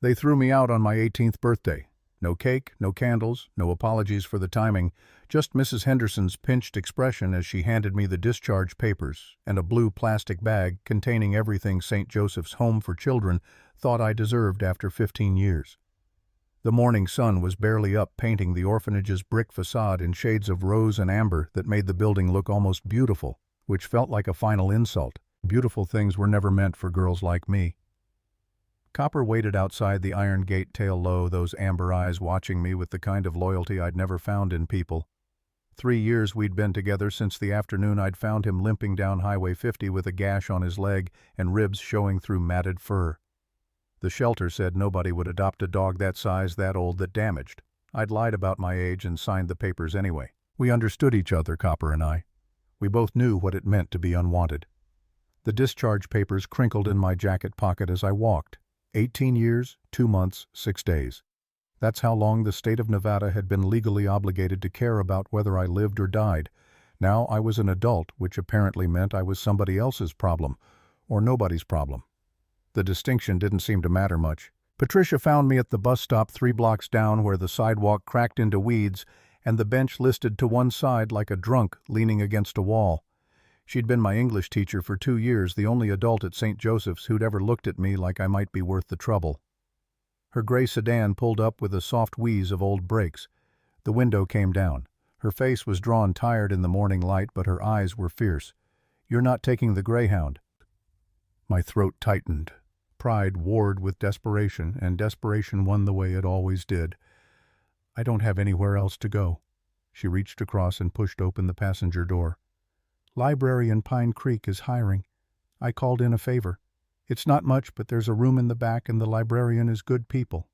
They threw me out on my 18th birthday. No cake, no candles, no apologies for the timing, just Mrs. Henderson's pinched expression as she handed me the discharge papers and a blue plastic bag containing everything St. Joseph's Home for Children thought I deserved after 15 years. The morning sun was barely up, painting the orphanage's brick facade in shades of rose and amber that made the building look almost beautiful, which felt like a final insult. Beautiful things were never meant for girls like me. Copper waited outside the iron gate, tail low, those amber eyes watching me with the kind of loyalty I'd never found in people. 3 years we'd been together since the afternoon I'd found him limping down Highway 50 with a gash on his leg and ribs showing through matted fur. The shelter said nobody would adopt a dog that size, that old, that damaged. I'd lied about my age and signed the papers anyway. We understood each other, Copper and I. We both knew what it meant to be unwanted. The discharge papers crinkled in my jacket pocket as I walked. 18 years, 2 months, 6 days. That's how long the state of Nevada had been legally obligated to care about whether I lived or died. Now I was an adult, which apparently meant I was somebody else's problem, or nobody's problem. The distinction didn't seem to matter much. Patricia found me at the bus stop 3 blocks down where the sidewalk cracked into weeds and the bench listed to one side like a drunk leaning against a wall. She'd been my English teacher for 2 years, the only adult at St. Joseph's who'd ever looked at me like I might be worth the trouble. Her gray sedan pulled up with a soft wheeze of old brakes. The window came down. Her face was drawn tired in the morning light, but her eyes were fierce. "You're not taking the Greyhound." My throat tightened. Pride warred with desperation, and desperation won the way it always did. "I don't have anywhere else to go." She reached across and pushed open the passenger door. "Library in Pine Creek is hiring. I called in a favor. It's not much, but there's a room in the back and the librarian is good people."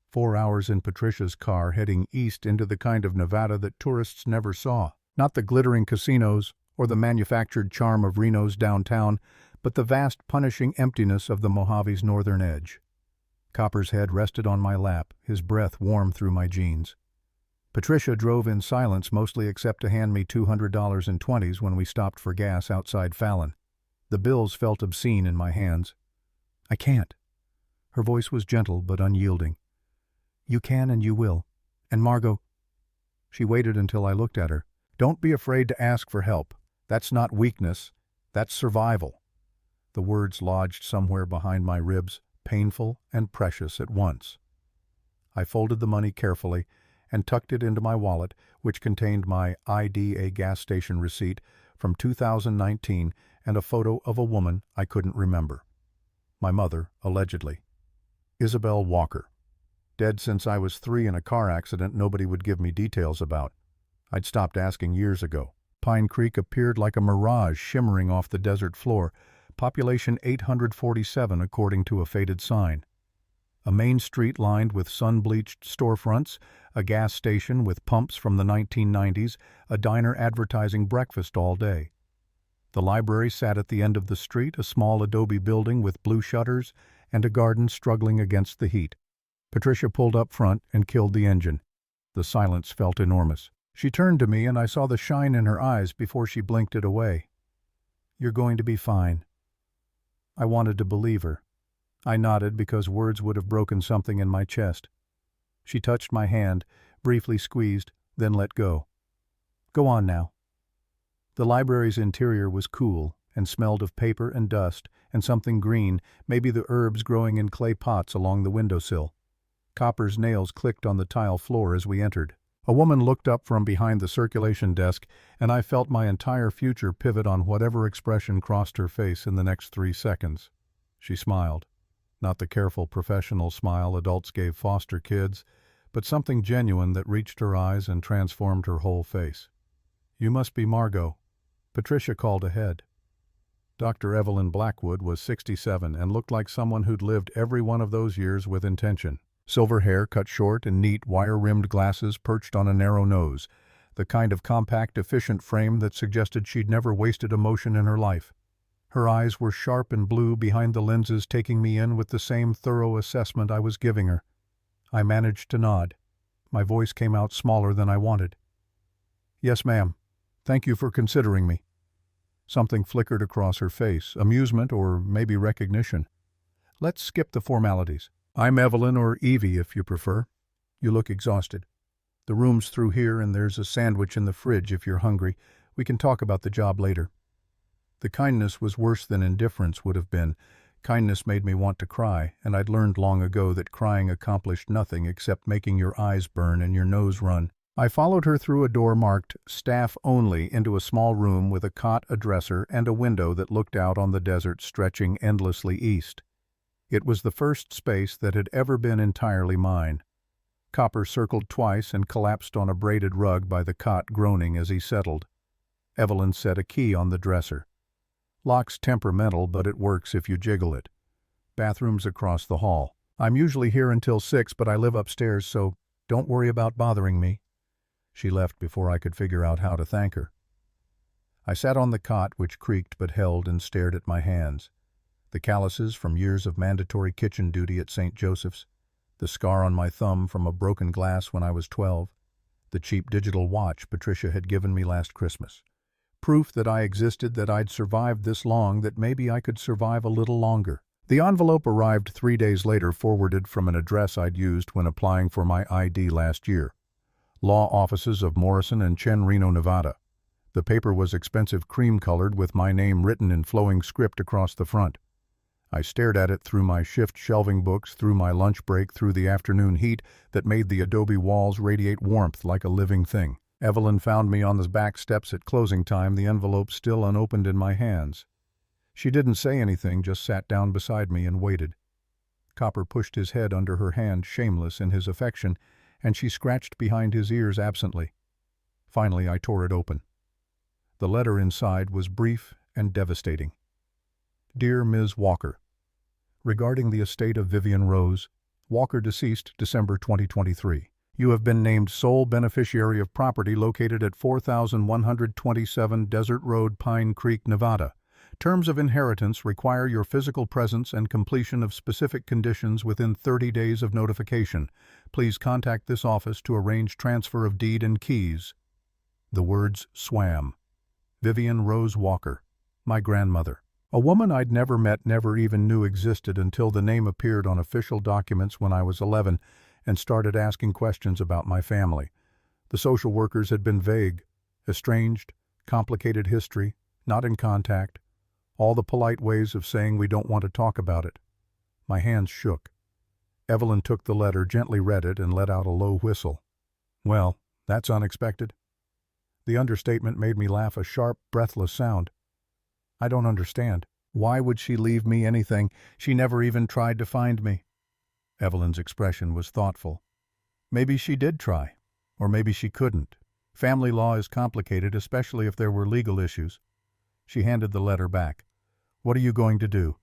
4 hours in Patricia's car, heading east into the kind of Nevada that tourists never saw. Not the glittering casinos or the manufactured charm of Reno's downtown, but the vast, punishing emptiness of the Mojave's northern edge. Copper's head rested on my lap, his breath warm through my jeans. Patricia drove in silence, mostly except to hand me $200 in 20s when we stopped for gas outside Fallon. The bills felt obscene in my hands. "I can't." Her voice was gentle but unyielding. "You can and you will. And Margot—" She waited until I looked at her. "Don't be afraid to ask for help. That's not weakness. That's survival." The words lodged somewhere behind my ribs, painful and precious at once. I folded the money carefully and tucked it into my wallet, which contained my ID, a gas station receipt from 2019, and a photo of a woman I couldn't remember. My mother, allegedly. Isabel Walker. Dead since I was 3 in a car accident nobody would give me details about. I'd stopped asking years ago. Pine Creek appeared like a mirage shimmering off the desert floor. Population 847 according to a faded sign. A main street lined with sun-bleached storefronts, a gas station with pumps from the 1990s, a diner advertising breakfast all day. The library sat at the end of the street, a small adobe building with blue shutters and a garden struggling against the heat. Patricia pulled up front and killed the engine. The silence felt enormous. She turned to me and I saw the shine in her eyes before she blinked it away. "You're going to be fine." I wanted to believe her. I nodded because words would have broken something in my chest. She touched my hand, briefly squeezed, then let go. "Go on now." The library's interior was cool and smelled of paper and dust and something green, maybe the herbs growing in clay pots along the windowsill. Copper's nails clicked on the tile floor as we entered. A woman looked up from behind the circulation desk, and I felt my entire future pivot on whatever expression crossed her face in the next 3 seconds. She smiled. Not the careful professional smile adults gave foster kids, but something genuine that reached her eyes and transformed her whole face. "You must be Margot." Patricia called ahead. Dr. Evelyn Blackwood was 67 and looked like someone who'd lived every one of those years with intention. Silver hair cut short and neat wire-rimmed glasses perched on a narrow nose, the kind of compact, efficient frame that suggested she'd never wasted emotion in her life. Her eyes were sharp and blue behind the lenses, taking me in with the same thorough assessment I was giving her. I managed to nod. My voice came out smaller than I wanted. "Yes, ma'am. Thank you for considering me." Something flickered across her face, amusement or maybe recognition. "Let's skip the formalities. I'm Evelyn, or Evie if you prefer. You look exhausted. The room's through here and there's a sandwich in the fridge if you're hungry. We can talk about the job later. The kindness was worse than indifference would have been. Kindness made me want to cry, and I'd learned long ago that crying accomplished nothing except making your eyes burn and your nose run. I followed her through a door marked "Staff Only" into a small room with a cot, a dresser, and a window that looked out on the desert stretching endlessly east. It was the first space that had ever been entirely mine. Copper circled twice and collapsed on a braided rug by the cot, groaning as he settled. Evelyn set a key on the dresser. Lock's temperamental, but it works if you jiggle it. Bathroom's across the hall. I'm usually here until 6, but I live upstairs, so don't worry about bothering me. She left before I could figure out how to thank her. I sat on the cot, which creaked but held, and stared at my hands. The calluses from years of mandatory kitchen duty at St. Joseph's, the scar on my thumb from a broken glass when I was 12, the cheap digital watch Patricia had given me last Christmas. Proof that I existed, that I'd survived this long, that maybe I could survive a little longer. The envelope arrived 3 days later, forwarded from an address I'd used when applying for my ID last year. Law offices of Morrison and Chen, Reno, Nevada. The paper was expensive cream-colored with my name written in flowing script across the front. I stared at it through my shift shelving books, through my lunch break, through the afternoon heat that made the adobe walls radiate warmth like a living thing. Evelyn found me on the back steps at closing time, the envelope still unopened in my hands. She didn't say anything, just sat down beside me and waited. Copper pushed his head under her hand, shameless in his affection, and she scratched behind his ears absently. Finally, I tore it open. The letter inside was brief and devastating. Dear Ms. Walker, regarding the estate of Vivian Rose, Walker, deceased December 2023. You have been named sole beneficiary of property located at 4127 Desert Road, Pine Creek, Nevada. Terms of inheritance require your physical presence and completion of specific conditions within 30 days of notification. Please contact this office to arrange transfer of deed and keys. The words swam. Vivian Rose Walker, my grandmother. A woman I'd never met, never even knew existed until the name appeared on official documents when I was 11 and started asking questions about my family. The social workers had been vague. Estranged, complicated history, not in contact. All the polite ways of saying we don't want to talk about it. My hands shook. Evelyn took the letter, gently read it, and let out a low whistle. Well, that's unexpected. The understatement made me laugh, a sharp, breathless sound. I don't understand. Why would she leave me anything? She never even tried to find me. Evelyn's expression was thoughtful. Maybe she did try, or maybe she couldn't. Family law is complicated, especially if there were legal issues. She handed the letter back. What are you going to do?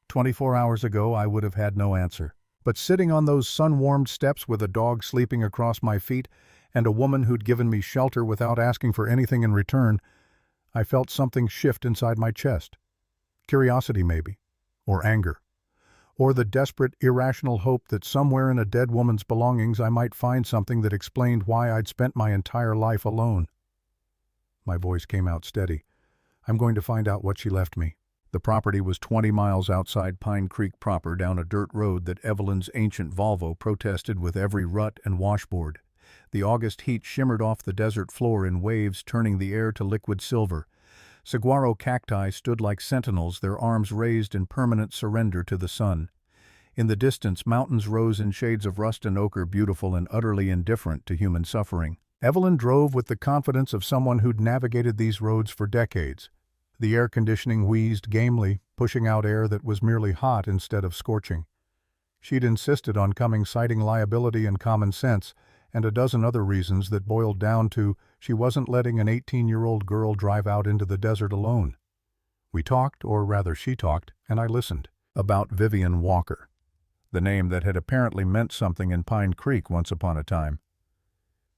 24 hours ago, I would have had no answer. But sitting on those sun-warmed steps with a dog sleeping across my feet and a woman who'd given me shelter without asking for anything in return, I felt something shift inside my chest. Curiosity, maybe, or anger, or the desperate, irrational hope that somewhere in a dead woman's belongings I might find something that explained why I'd spent my entire life alone. My voice came out steady. I'm going to find out what she left me. The property was 20 miles outside Pine Creek proper, down a dirt road that Evelyn's ancient Volvo protested with every rut and washboard. The August heat shimmered off the desert floor in waves, turning the air to liquid silver. Saguaro cacti stood like sentinels, their arms raised in permanent surrender to the sun. In the distance, mountains rose in shades of rust and ochre, beautiful and utterly indifferent to human suffering. Evelyn drove with the confidence of someone who'd navigated these roads for decades. The air conditioning wheezed gamely, pushing out air that was merely hot instead of scorching. She'd insisted on coming, citing liability and common sense, and a dozen other reasons that boiled down to she wasn't letting an 18-year-old girl drive out into the desert alone. We talked, or rather she talked, and I listened, about Vivian Walker, the name that had apparently meant something in Pine Creek once upon a time.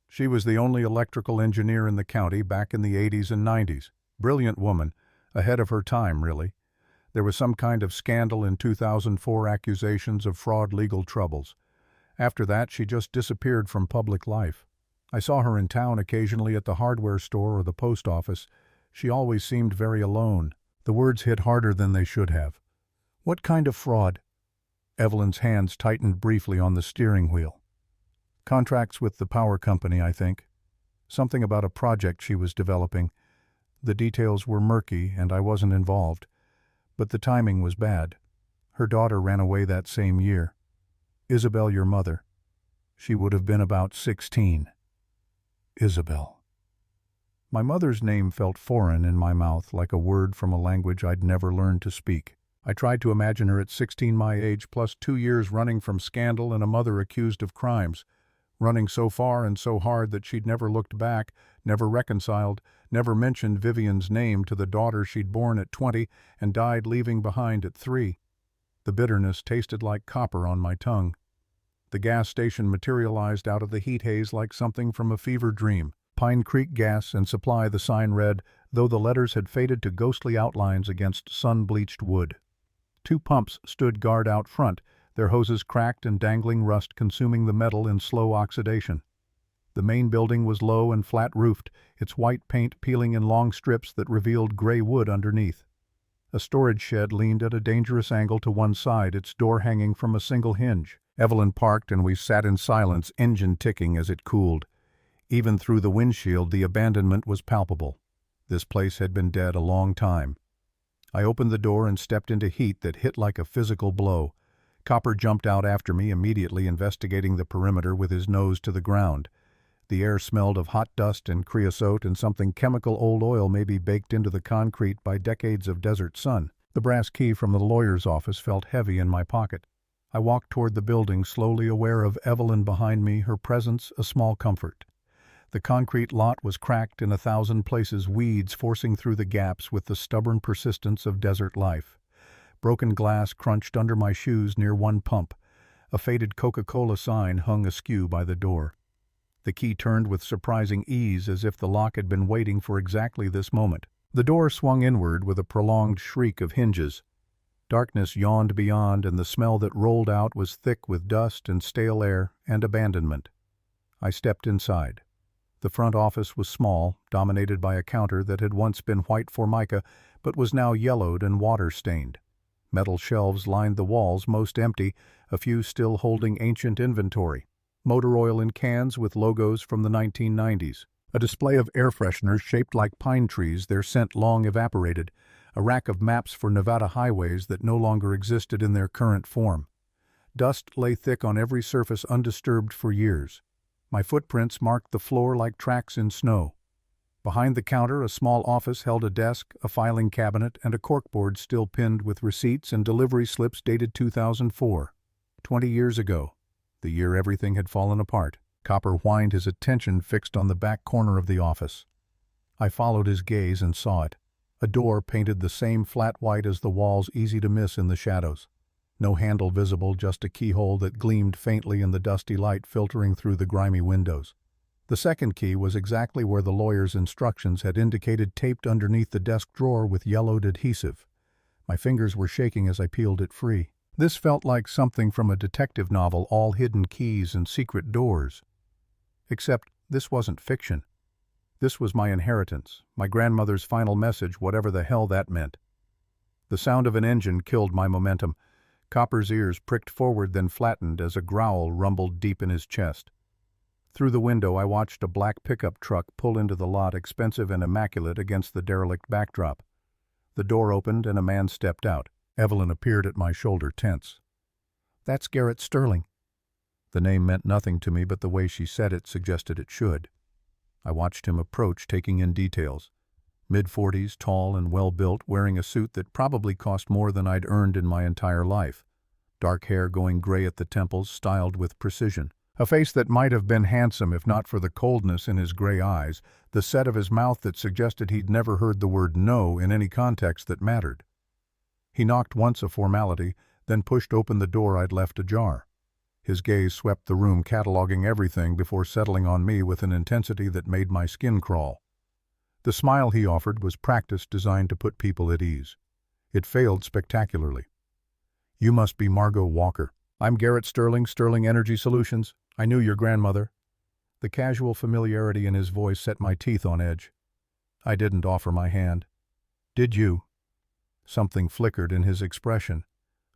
She was the only electrical engineer in the county back in the 80s and 90s. Brilliant woman, ahead of her time, really. There was some kind of scandal in 2004, accusations of fraud, legal troubles. After that, she just disappeared from public life. I saw her in town occasionally at the hardware store or the post office. She always seemed very alone. The words hit harder than they should have. What kind of fraud? Evelyn's hands tightened briefly on the steering wheel. Contracts with the power company, I think. Something about a project she was developing. The details were murky and I wasn't involved. But the timing was bad. Her daughter ran away that same year. Isabel, your mother. She would have been about 16. Isabel. My mother's name felt foreign in my mouth, like a word from a language I'd never learned to speak. I tried to imagine her at 16 my age, plus 2 years running from scandal and a mother accused of crimes. Running so far and so hard that she'd never looked back, never reconciled, never mentioned Vivian's name to the daughter she'd born at 20 and died leaving behind at 3. The bitterness tasted like copper on my tongue. The gas station materialized out of the heat haze like something from a fever dream. Pine Creek Gas and Supply, the sign read, though the letters had faded to ghostly outlines against sun-bleached wood. 2 pumps stood guard out front, their hoses cracked and dangling rust consuming the metal in slow oxidation. The main building was low and flat-roofed, its white paint peeling in long strips that revealed gray wood underneath. A storage shed leaned at a dangerous angle to one side, its door hanging from a single hinge. Evelyn parked and we sat in silence, engine ticking as it cooled. Even through the windshield, the abandonment was palpable. This place had been dead a long time. I opened the door and stepped into heat that hit like a physical blow. Copper jumped out after me, immediately investigating the perimeter with his nose to the ground. The air smelled of hot dust and creosote and something chemical, old oil maybe baked into the concrete by decades of desert sun. The brass key from the lawyer's office felt heavy in my pocket. I walked toward the building, slowly aware of Evelyn behind me, her presence a small comfort. The concrete lot was cracked in 1,000 places, weeds forcing through the gaps with the stubborn persistence of desert life. Broken glass crunched under my shoes near one pump. A faded Coca-Cola sign hung askew by the door. The key turned with surprising ease, as if the lock had been waiting for exactly this moment. The door swung inward with a prolonged shriek of hinges. Darkness yawned beyond, and the smell that rolled out was thick with dust and stale air and abandonment. I stepped inside. The front office was small, dominated by a counter that had once been white formica, but was now yellowed and water-stained. Metal shelves lined the walls, most empty, a few still holding ancient inventory. Motor oil in cans with logos from the 1990s. A display of air fresheners shaped like pine trees, their scent long evaporated. A rack of maps for Nevada highways that no longer existed in their current form. Dust lay thick on every surface undisturbed for years. My footprints marked the floor like tracks in snow. Behind the counter, a small office held a desk, a filing cabinet, and a corkboard still pinned with receipts and delivery slips dated 2004. 20 years ago, the year everything had fallen apart. Copper whined, his attention fixed on the back corner of the office. I followed his gaze and saw it. A door painted the same flat white as the walls, easy to miss in the shadows. No handle visible, just a keyhole that gleamed faintly in the dusty light filtering through the grimy windows. The second key was exactly where the lawyer's instructions had indicated, taped underneath the desk drawer with yellowed adhesive. My fingers were shaking as I peeled it free. This felt like something from a detective novel, all hidden keys and secret doors. Except this wasn't fiction. This was my inheritance, my grandmother's final message, whatever the hell that meant. The sound of an engine killed my momentum. Copper's ears pricked forward, then flattened as a growl rumbled deep in his chest. Through the window, I watched a black pickup truck pull into the lot, expensive and immaculate against the derelict backdrop. The door opened and a man stepped out. Evelyn appeared at my shoulder, tense. "That's Garrett Sterling." The name meant nothing to me, but the way she said it suggested it should. I watched him approach, taking in details. Mid-40s, tall and well-built, wearing a suit that probably cost more than I'd earned in my entire life. Dark hair going gray at the temples, styled with precision. A face that might have been handsome if not for the coldness in his gray eyes, the set of his mouth that suggested he'd never heard the word no in any context that mattered. He knocked once, a formality, then pushed open the door I'd left ajar. His gaze swept the room, cataloging everything before settling on me with an intensity that made my skin crawl. The smile he offered was practice designed to put people at ease. It failed spectacularly. "You must be Margot Walker." "I'm Garrett Sterling, Sterling Energy Solutions. I knew your grandmother." The casual familiarity in his voice set my teeth on edge. I didn't offer my hand. "Did you?" Something flickered in his expression.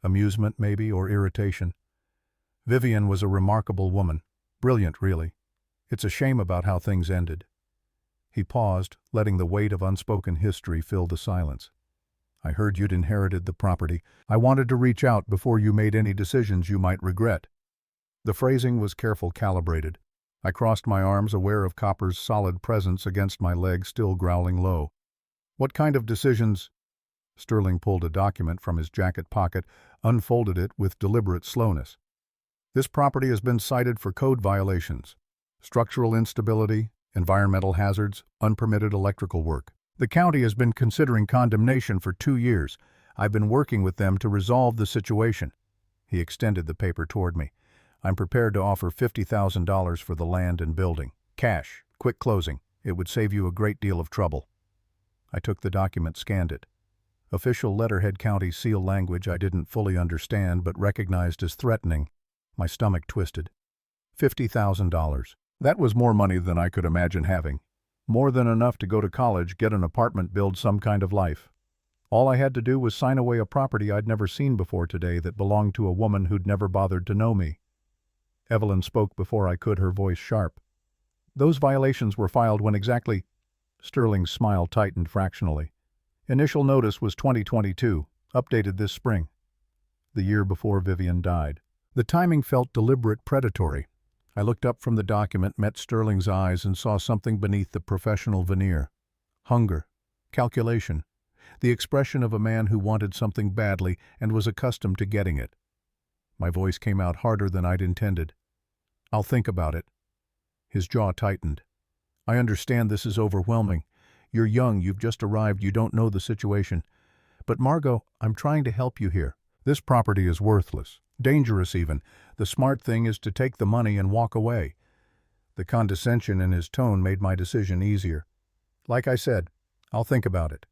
Amusement, maybe, or irritation. Vivian was a remarkable woman. Brilliant, really. It's a shame about how things ended. He paused, letting the weight of unspoken history fill the silence. I heard you'd inherited the property. I wanted to reach out before you made any decisions you might regret. The phrasing was careful, calibrated. I crossed my arms, aware of Copper's solid presence against my leg, still growling low. What kind of decisions? Sterling pulled a document from his jacket pocket, unfolded it with deliberate slowness. This property has been cited for code violations, structural instability, environmental hazards, unpermitted electrical work. The county has been considering condemnation for 2 years. I've been working with them to resolve the situation. He extended the paper toward me. I'm prepared to offer $50,000 for the land and building. Cash, quick closing. It would save you a great deal of trouble. I took the document, scanned it. Official letterhead county seal language I didn't fully understand but recognized as threatening. My stomach twisted. $50,000. That was more money than I could imagine having. More than enough to go to college, get an apartment, build some kind of life. All I had to do was sign away a property I'd never seen before today that belonged to a woman who'd never bothered to know me. Evelyn spoke before I could, her voice sharp. Those violations were filed when exactly? Sterling's smile tightened fractionally. Initial notice was 2022, updated this spring. The year before Vivian died. The timing felt deliberate, predatory. I looked up from the document, met Sterling's eyes, and saw something beneath the professional veneer. Hunger. Calculation. The expression of a man who wanted something badly and was accustomed to getting it. My voice came out harder than I'd intended. I'll think about it. His jaw tightened. I understand this is overwhelming. You're young, you've just arrived, you don't know the situation. But Margot, I'm trying to help you here. This property is worthless. Dangerous even. The smart thing is to take the money and walk away. The condescension in his tone made my decision easier. Like I said, I'll think about it.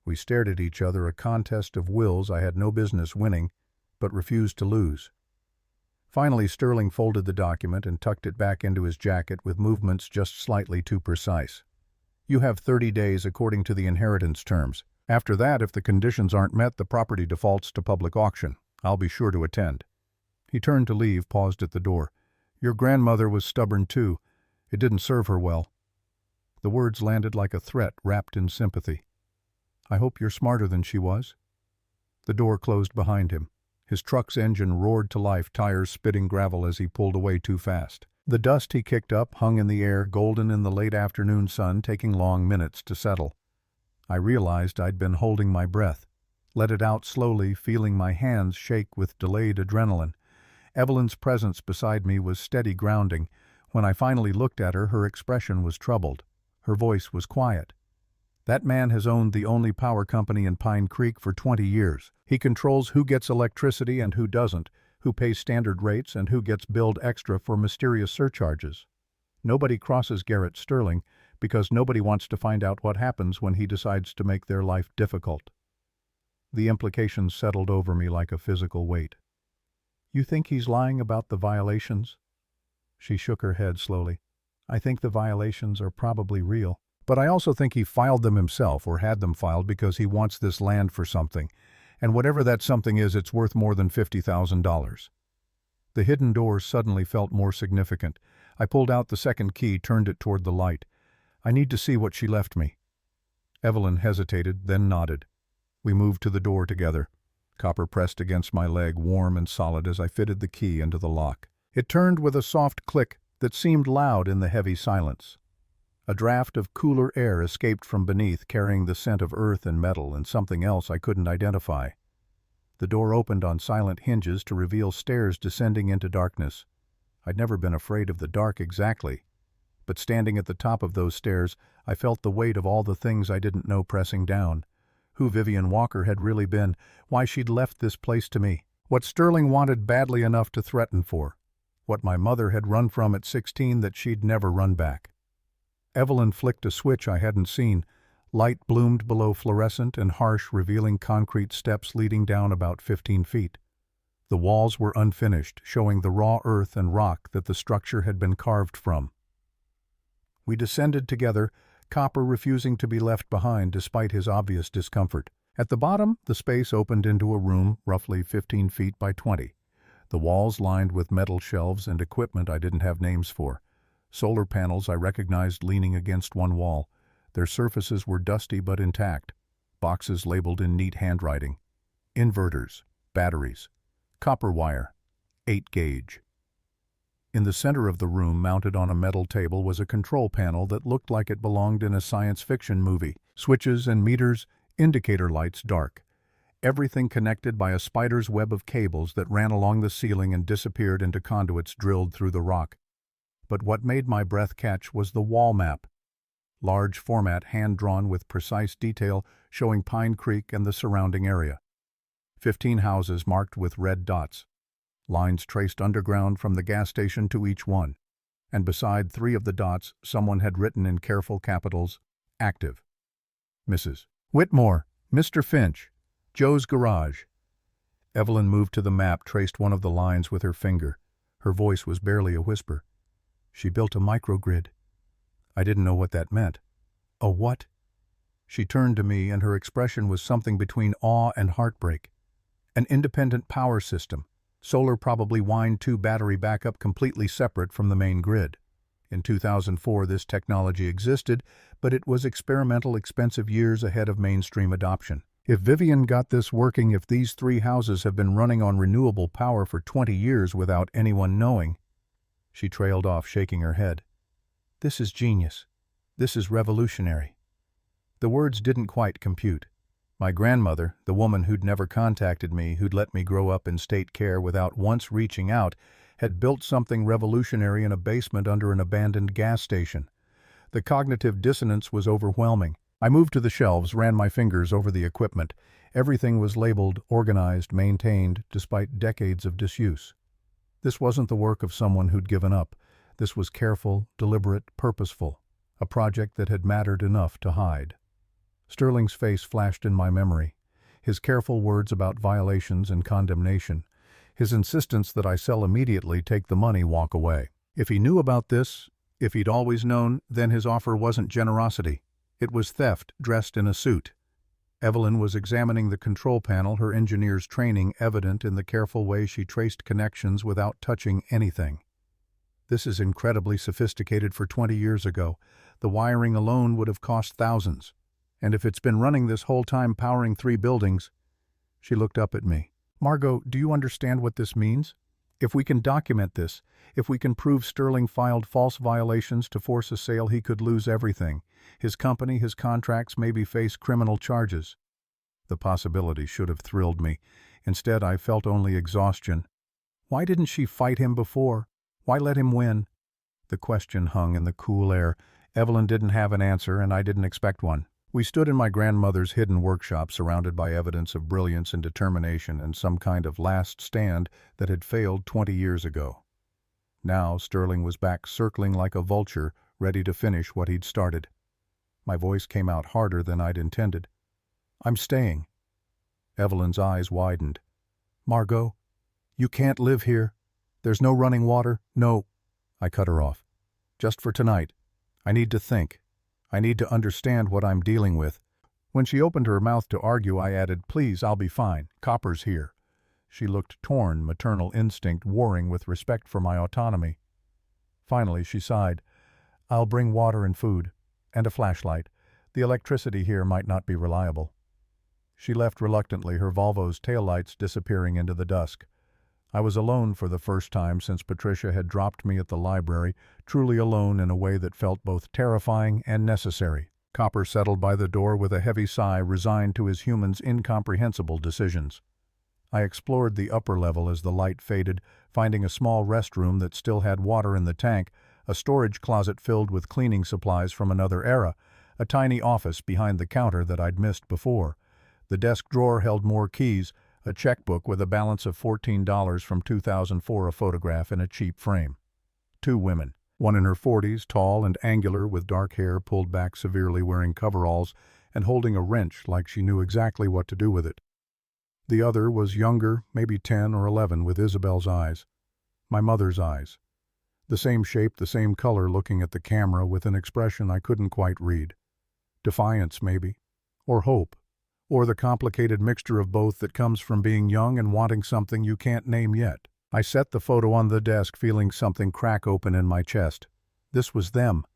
We stared at each other, a contest of wills I had no business winning, but refused to lose. Finally, Sterling folded the document and tucked it back into his jacket with movements just slightly too precise. You have 30 days according to the inheritance terms. After that, if the conditions aren't met, the property defaults to public auction. I'll be sure to attend. He turned to leave, paused at the door. Your grandmother was stubborn too. It didn't serve her well. The words landed like a threat wrapped in sympathy. I hope you're smarter than she was. The door closed behind him. His truck's engine roared to life, tires spitting gravel as he pulled away too fast. The dust he kicked up hung in the air, golden in the late afternoon sun, taking long minutes to settle. I realized I'd been holding my breath. Let it out slowly, feeling my hands shake with delayed adrenaline. Evelyn's presence beside me was steady grounding. When I finally looked at her, her expression was troubled. Her voice was quiet. That man has owned the only power company in Pine Creek for 20 years. He controls who gets electricity and who doesn't, who pays standard rates and who gets billed extra for mysterious surcharges. Nobody crosses Garrett Sterling because nobody wants to find out what happens when he decides to make their life difficult. The implications settled over me like a physical weight. You think he's lying about the violations? She shook her head slowly. I think the violations are probably real. But I also think he filed them himself or had them filed because he wants this land for something. And whatever that something is, it's worth more than $50,000. The hidden door suddenly felt more significant. I pulled out the second key, turned it toward the light. I need to see what she left me. Evelyn hesitated, then nodded. We moved to the door together. Copper pressed against my leg, warm and solid, as I fitted the key into the lock. It turned with a soft click that seemed loud in the heavy silence. A draft of cooler air escaped from beneath, carrying the scent of earth and metal and something else I couldn't identify. The door opened on silent hinges to reveal stairs descending into darkness. I'd never been afraid of the dark exactly, but standing at the top of those stairs, I felt the weight of all the things I didn't know pressing down. Who Vivian Walker had really been, why she'd left this place to me, what Sterling wanted badly enough to threaten for, what my mother had run from at 16 that she'd never run back. Evelyn flicked a switch I hadn't seen. Light bloomed below, fluorescent and harsh, revealing concrete steps leading down about 15 feet. The walls were unfinished, showing the raw earth and rock that the structure had been carved from. We descended together, Copper refusing to be left behind despite his obvious discomfort. At the bottom, the space opened into a room roughly 15 feet by 20. The walls lined with metal shelves and equipment I didn't have names for. Solar panels I recognized leaning against one wall. Their surfaces were dusty but intact. Boxes labeled in neat handwriting. Inverters, batteries, copper wire, 8-gauge. In the center of the room, mounted on a metal table, was a control panel that looked like it belonged in a science fiction movie. Switches and meters, indicator lights dark. Everything connected by a spider's web of cables that ran along the ceiling and disappeared into conduits drilled through the rock. But what made my breath catch was the wall map. Large format, hand-drawn with precise detail, showing Pine Creek and the surrounding area. 15 houses marked with red dots. Lines traced underground from the gas station to each one. And beside 3 of the dots, someone had written in careful capitals, "Active." Mrs. Whitmore, Mr. Finch, Joe's garage. Evelyn moved to the map, traced one of the lines with her finger. Her voice was barely a whisper. She built a microgrid. I didn't know what that meant. A what? She turned to me, and her expression was something between awe and heartbreak. An independent power system. Solar, probably wind 2 battery backup, completely separate from the main grid. In 2004, this technology existed, but it was experimental, expensive, years ahead of mainstream adoption. If Vivian got this working, if these 3 houses have been running on renewable power for 20 years without anyone knowing. She trailed off, shaking her head. This is genius. This is revolutionary. The words didn't quite compute. My grandmother, the woman who'd never contacted me, who'd let me grow up in state care without once reaching out, had built something revolutionary in a basement under an abandoned gas station. The cognitive dissonance was overwhelming. I moved to the shelves, ran my fingers over the equipment. Everything was labeled, organized, maintained, despite decades of disuse. This wasn't the work of someone who'd given up. This was careful, deliberate, purposeful. A project that had mattered enough to hide. Sterling's face flashed in my memory. His careful words about violations and condemnation. His insistence that I sell immediately, take the money, walk away. If he knew about this, if he'd always known, then his offer wasn't generosity. It was theft, dressed in a suit. Evelyn was examining the control panel, her engineer's training evident in the careful way she traced connections without touching anything. This is incredibly sophisticated for 20 years ago. The wiring alone would have cost thousands. And if it's been running this whole time, powering 3 buildings. She looked up at me. Margot, do you understand what this means? If we can document this, if we can prove Sterling filed false violations to force a sale, he could lose everything. His company, his contracts, maybe face criminal charges. The possibility should have thrilled me. Instead, I felt only exhaustion. Why didn't she fight him before? Why let him win? The question hung in the cool air. Evelyn didn't have an answer, and I didn't expect one. We stood in my grandmother's hidden workshop, surrounded by evidence of brilliance and determination and some kind of last stand that had failed 20 years ago. Now Sterling was back, circling like a vulture, ready to finish what he'd started. My voice came out harder than I'd intended. I'm staying. Evelyn's eyes widened. Margot, you can't live here. There's no running water, no. I cut her off. Just for tonight. I need to think. I need to understand what I'm dealing with. When she opened her mouth to argue, I added, please, I'll be fine. Copper's here. She looked torn, maternal instinct warring with respect for my autonomy. Finally, she sighed. I'll bring water and food. And a flashlight. The electricity here might not be reliable. She left reluctantly, her Volvo's taillights disappearing into the dusk. I was alone for the first time since Patricia had dropped me at the library, truly alone in a way that felt both terrifying and necessary. Copper settled by the door with a heavy sigh, resigned to his human's incomprehensible decisions. I explored the upper level as the light faded, finding a small restroom that still had water in the tank, a storage closet filled with cleaning supplies from another era, a tiny office behind the counter that I'd missed before. The desk drawer held more keys, a checkbook with a balance of $14 from 2004, a photograph in a cheap frame. 2 women, one in her 40s, tall and angular with dark hair pulled back severely, wearing coveralls and holding a wrench like she knew exactly what to do with it. The other was younger, maybe 10 or 11, with Isabel's eyes. My mother's eyes. The same shape, the same color, looking at the camera with an expression I couldn't quite read. Defiance, maybe. Or hope. or the complicated mixture of both that comes from being young and wanting something you can't name yet. I set the photo on the desk, feeling something crack open in my chest. This was them,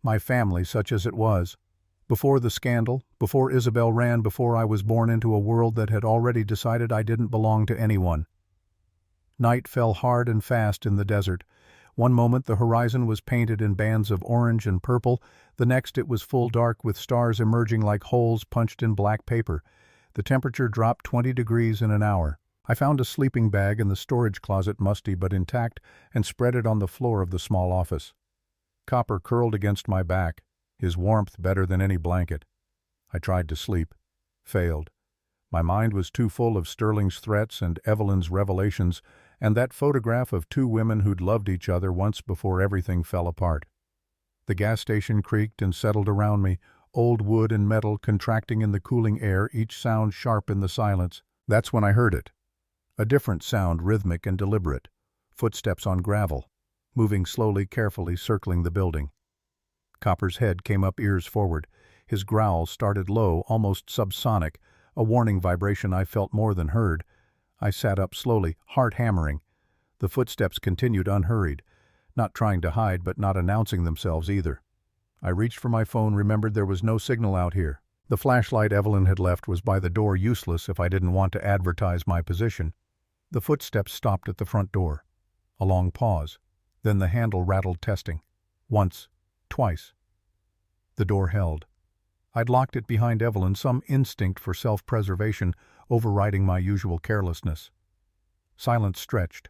my family such as it was. Before the scandal, before Isabel ran, before I was born into a world that had already decided I didn't belong to anyone. Night fell hard and fast in the desert. One moment the horizon was painted in bands of orange and purple, the next it was full dark with stars emerging like holes punched in black paper. The temperature dropped 20 degrees in an hour. I found a sleeping bag in the storage closet, musty but intact, and spread it on the floor of the small office. Copper curled against my back, his warmth better than any blanket. I tried to sleep. Failed. My mind was too full of Sterling's threats and Evelyn's revelations, and that photograph of two women who'd loved each other once before everything fell apart. The gas station creaked and settled around me, old wood and metal contracting in the cooling air, each sound sharp in the silence. That's when I heard it. A different sound, rhythmic and deliberate. Footsteps on gravel, moving slowly, carefully, circling the building. Copper's head came up, ears forward. His growl started low, almost subsonic, a warning vibration I felt more than heard. I sat up slowly, heart hammering. The footsteps continued unhurried, not trying to hide but not announcing themselves either. I reached for my phone, remembered there was no signal out here. The flashlight Evelyn had left was by the door, useless if I didn't want to advertise my position. The footsteps stopped at the front door. A long pause. Then the handle rattled, testing. Once, twice. The door held. I'd locked it behind Evelyn, some instinct for self-preservation overriding my usual carelessness. Silence stretched.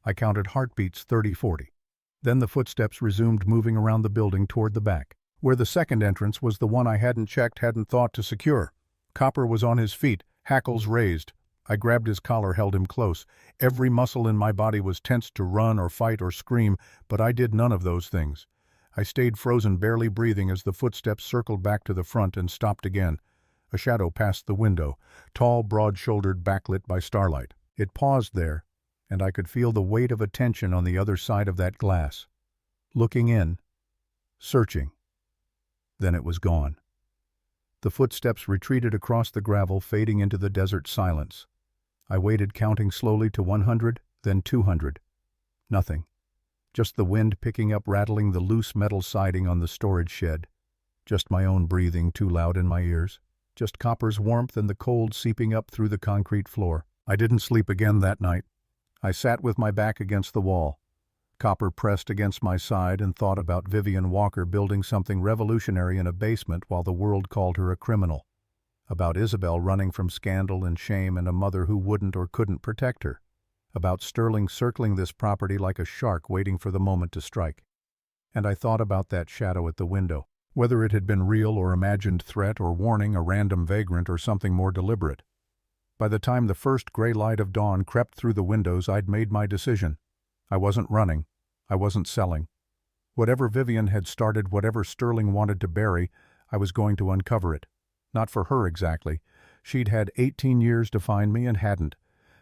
I counted heartbeats, 30, 40. Then the footsteps resumed moving around the building toward the back, where the second entrance was the one I hadn't checked, hadn't thought to secure. Copper was on his feet, hackles raised. I grabbed his collar, held him close. Every muscle in my body was tensed to run or fight or scream, but I did none of those things. I stayed frozen, barely breathing as the footsteps circled back to the front and stopped again. A shadow passed the window, tall, broad-shouldered, backlit by starlight. It paused there, and I could feel the weight of attention on the other side of that glass. Looking in, searching. Then it was gone. The footsteps retreated across the gravel, fading into the desert silence. I waited, counting slowly to 100, then 200. Nothing. Just the wind picking up, rattling the loose metal siding on the storage shed. Just my own breathing, too loud in my ears. Just Copper's warmth and the cold seeping up through the concrete floor. I didn't sleep again that night. I sat with my back against the wall. Copper pressed against my side, and thought about Vivian Walker building something revolutionary in a basement while the world called her a criminal. About Isabel running from scandal and shame and a mother who wouldn't or couldn't protect her. About Sterling circling this property like a shark waiting for the moment to strike. And I thought about that shadow at the window, whether it had been real or imagined threat or warning, a random vagrant or something more deliberate. By the time the first gray light of dawn crept through the windows, I'd made my decision. I wasn't running. I wasn't selling. Whatever Vivian had started, whatever Sterling wanted to bury, I was going to uncover it. Not for her exactly. She'd had 18 years to find me and hadn't.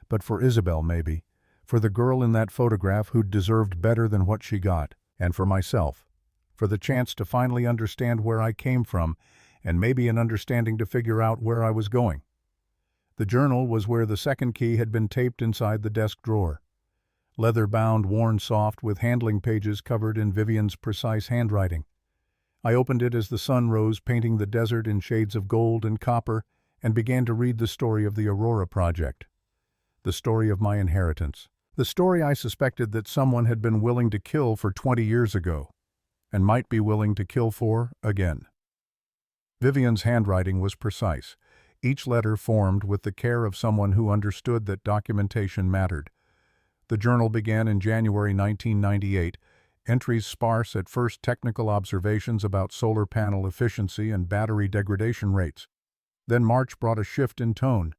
But for Isabel, maybe. For the girl in that photograph who'd deserved better than what she got. And for myself. For the chance to finally understand where I came from, and maybe an understanding to figure out where I was going. The journal was where the second key had been taped inside the desk drawer. Leather-bound, worn soft, with handling pages covered in Vivian's precise handwriting. I opened it as the sun rose, painting the desert in shades of gold and copper, and began to read the story of the Aurora Project. The story of my inheritance. The story I suspected that someone had been willing to kill for 20 years ago, and might be willing to kill for again. Vivian's handwriting was precise, each letter formed with the care of someone who understood that documentation mattered. The journal began in January 1998, entries sparse at first, technical observations about solar panel efficiency and battery degradation rates. Then March brought a shift in tone.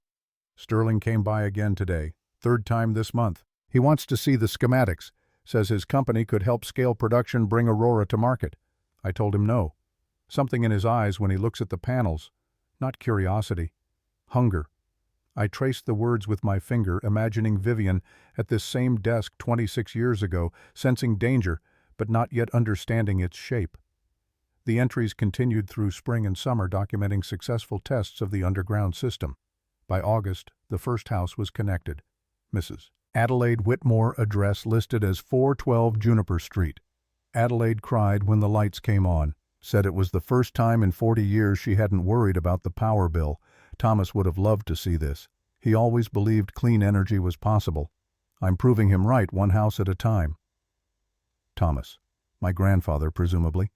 Sterling came by again today, third time this month. He wants to see the schematics, says his company could help scale production, bring Aurora to market. I told him no. Something in his eyes when he looks at the panels. Not curiosity. Hunger. I traced the words with my finger, imagining Vivian at this same desk 26 years ago, sensing danger, but not yet understanding its shape. The entries continued through spring and summer, documenting successful tests of the underground system. By August, the first house was connected. Mrs. Adelaide Whitmore, address listed as 412 Juniper Street. Adelaide cried when the lights came on, said it was the first time in 40 years she hadn't worried about the power bill. Thomas would have loved to see this. He always believed clean energy was possible. I'm proving him right, one house at a time. Thomas. My grandfather, presumably.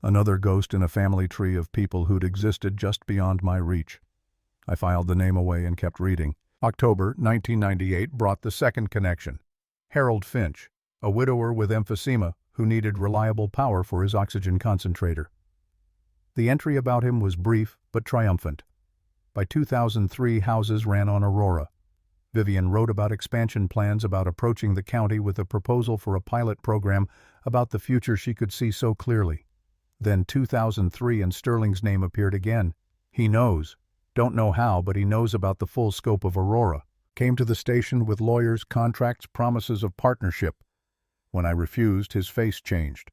Another ghost in a family tree of people who'd existed just beyond my reach. I filed the name away and kept reading. October 1998 brought the second connection. Harold Finch, a widower with emphysema who needed reliable power for his oxygen concentrator. The entry about him was brief but triumphant. By 2003, houses ran on Aurora. Vivian wrote about expansion plans, about approaching the county with a proposal for a pilot program, about the future she could see so clearly. Then 2003 and Sterling's name appeared again. He knows. Don't know how, but he knows about the full scope of Aurora. Came to the station with lawyers, contracts, promises of partnership. When I refused, his face changed.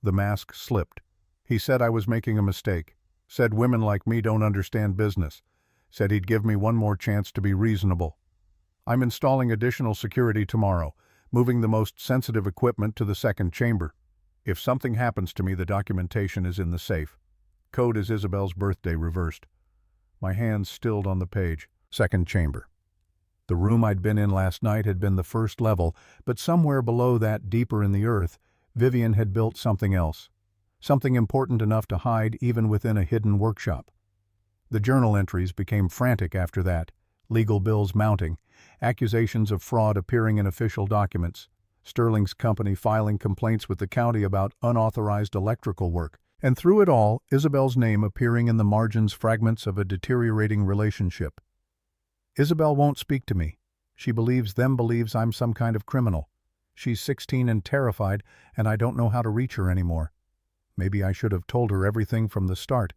The mask slipped. He said I was making a mistake. Said women like me don't understand business. Said he'd give me one more chance to be reasonable. I'm installing additional security tomorrow, moving the most sensitive equipment to the second chamber. If something happens to me, the documentation is in the safe. Code is Isabel's birthday reversed. My hands stilled on the page. Second chamber. The room I'd been in last night had been the first level, but somewhere below that, deeper in the earth, Vivian had built something else. Something important enough to hide even within a hidden workshop. The journal entries became frantic after that, legal bills mounting, accusations of fraud appearing in official documents, Sterling's company filing complaints with the county about unauthorized electrical work, and through it all, Isabel's name appearing in the margins, fragments of a deteriorating relationship. Isabel won't speak to me. She believes I'm some kind of criminal. She's 16 and terrified, and I don't know how to reach her anymore. Maybe I should have told her everything from the start.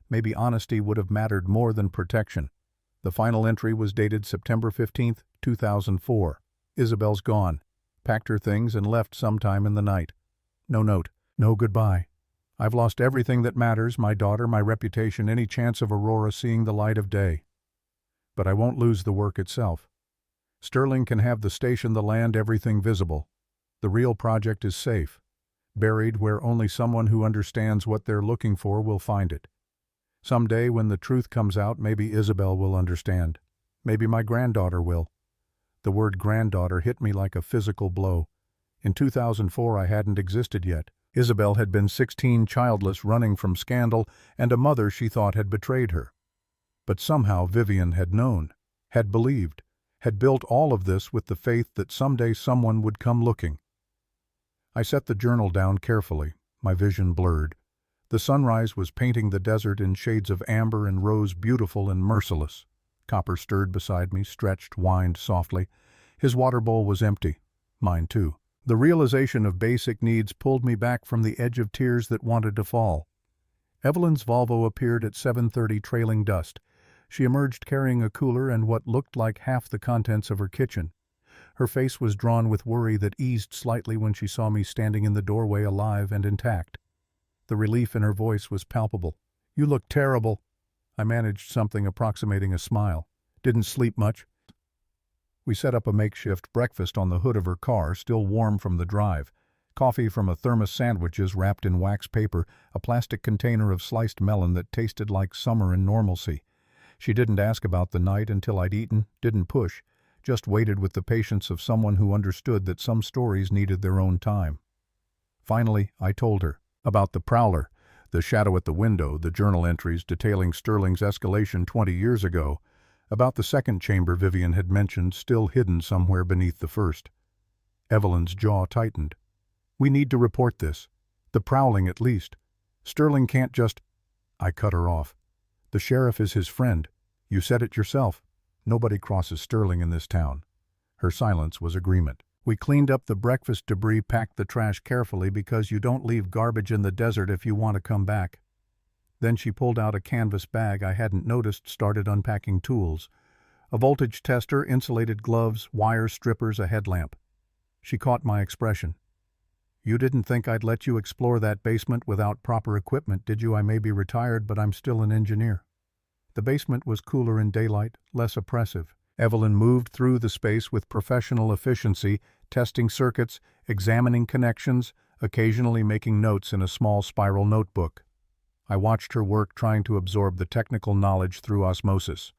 Maybe honesty would have mattered more than protection. The final entry was dated September 15, 2004. Isabel's gone. Packed her things and left sometime in the night. No note. No goodbye. I've lost everything that matters, my daughter, my reputation, any chance of Aurora seeing the light of day. But I won't lose the work itself. Sterling can have the station, the land, everything visible. The real project is safe, buried where only someone who understands what they're looking for will find it. Someday when the truth comes out, maybe Isabel will understand. Maybe my granddaughter will. The word granddaughter hit me like a physical blow. In 2004 I hadn't existed yet. Isabel had been 16, childless, running from scandal, and a mother she thought had betrayed her. But somehow Vivian had known, had believed, had built all of this with the faith that someday someone would come looking. I set the journal down carefully, my vision blurred. The sunrise was painting the desert in shades of amber and rose, beautiful and merciless. Copper stirred beside me, stretched, whined softly. His water bowl was empty. Mine too. The realization of basic needs pulled me back from the edge of tears that wanted to fall. Evelyn's Volvo appeared at 7:30, trailing dust. She emerged carrying a cooler and what looked like half the contents of her kitchen. Her face was drawn with worry that eased slightly when she saw me standing in the doorway, alive and intact. The relief in her voice was palpable. "You look terrible." I managed something approximating a smile. "Didn't sleep much." We set up a makeshift breakfast on the hood of her car, still warm from the drive. Coffee from a thermos, sandwiches wrapped in wax paper, a plastic container of sliced melon that tasted like summer and normalcy. She didn't ask about the night until I'd eaten, didn't push, just waited with the patience of someone who understood that some stories needed their own time. Finally, I told her about the prowler, the shadow at the window, the journal entries detailing Sterling's escalation 20 years ago, about the second chamber Vivian had mentioned, still hidden somewhere beneath the first. Evelyn's jaw tightened. "We need to report this. The prowling, at least. Sterling can't just—" I cut her off. "The sheriff is his friend. You said it yourself. Nobody crosses Sterling in this town." Her silence was agreement. We cleaned up the breakfast debris, packed the trash carefully because you don't leave garbage in the desert if you want to come back. Then she pulled out a canvas bag I hadn't noticed, started unpacking tools. A voltage tester, insulated gloves, wire strippers, a headlamp. She caught my expression. You didn't think I'd let you explore that basement without proper equipment, did you? I may be retired, but I'm still an engineer. The basement was cooler in daylight, less oppressive. Evelyn moved through the space with professional efficiency, testing circuits, examining connections, occasionally making notes in a small spiral notebook. I watched her work, trying to absorb the technical knowledge through osmosis.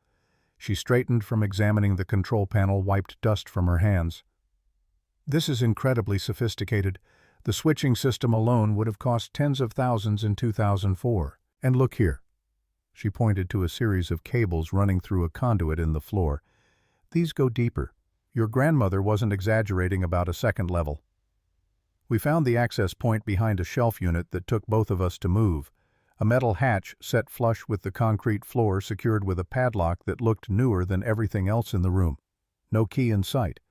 She straightened from examining the control panel, wiped dust from her hands. This is incredibly sophisticated. The switching system alone would have cost tens of thousands in 2004. And look here. She pointed to a series of cables running through a conduit in the floor. These go deeper. Your grandmother wasn't exaggerating about a second level. We found the access point behind a shelf unit that took both of us to move. A metal hatch set flush with the concrete floor, secured with a padlock that looked newer than everything else in the room. No key in sight.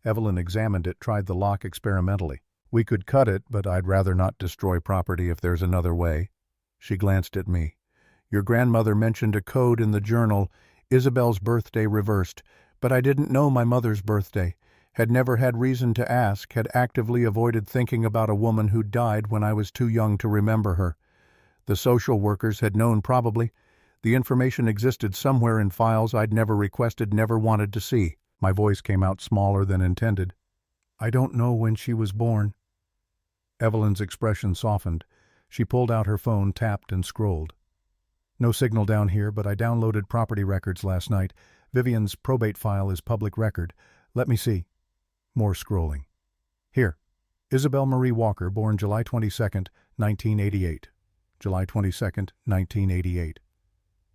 Evelyn examined it, tried the lock experimentally. We could cut it, but I'd rather not destroy property if there's another way. She glanced at me. Your grandmother mentioned a code in the journal, Isabel's birthday reversed, but I didn't know my mother's birthday, had never had reason to ask, had actively avoided thinking about a woman who died when I was too young to remember her. The social workers had known, probably. The information existed somewhere in files I'd never requested, never wanted to see. My voice came out smaller than intended. I don't know when she was born. Evelyn's expression softened. She pulled out her phone, tapped, and scrolled. No signal down here, but I downloaded property records last night. Vivian's probate file is public record. Let me see. More scrolling. Here. Isabel Marie Walker, born July 22nd, 1988. July 22nd, 1988.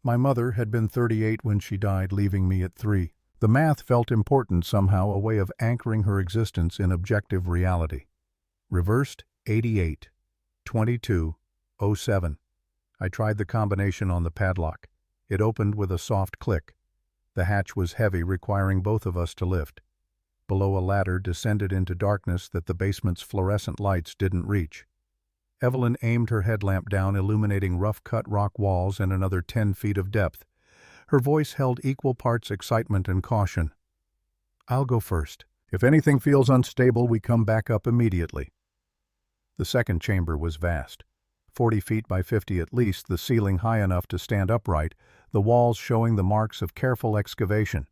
My mother had been 38 when she died, leaving me at 3. The math felt important somehow, a way of anchoring her existence in objective reality. Reversed, 88. 22. 07. I tried the combination on the padlock. It opened with a soft click. The hatch was heavy, requiring both of us to lift. Below, a ladder descended into darkness that the basement's fluorescent lights didn't reach. Evelyn aimed her headlamp down, illuminating rough-cut rock walls and another 10 feet of depth. Her voice held equal parts excitement and caution. I'll go first. If anything feels unstable, we come back up immediately. The second chamber was vast. 40 feet by 50 at least, the ceiling high enough to stand upright, the walls showing the marks of careful excavation.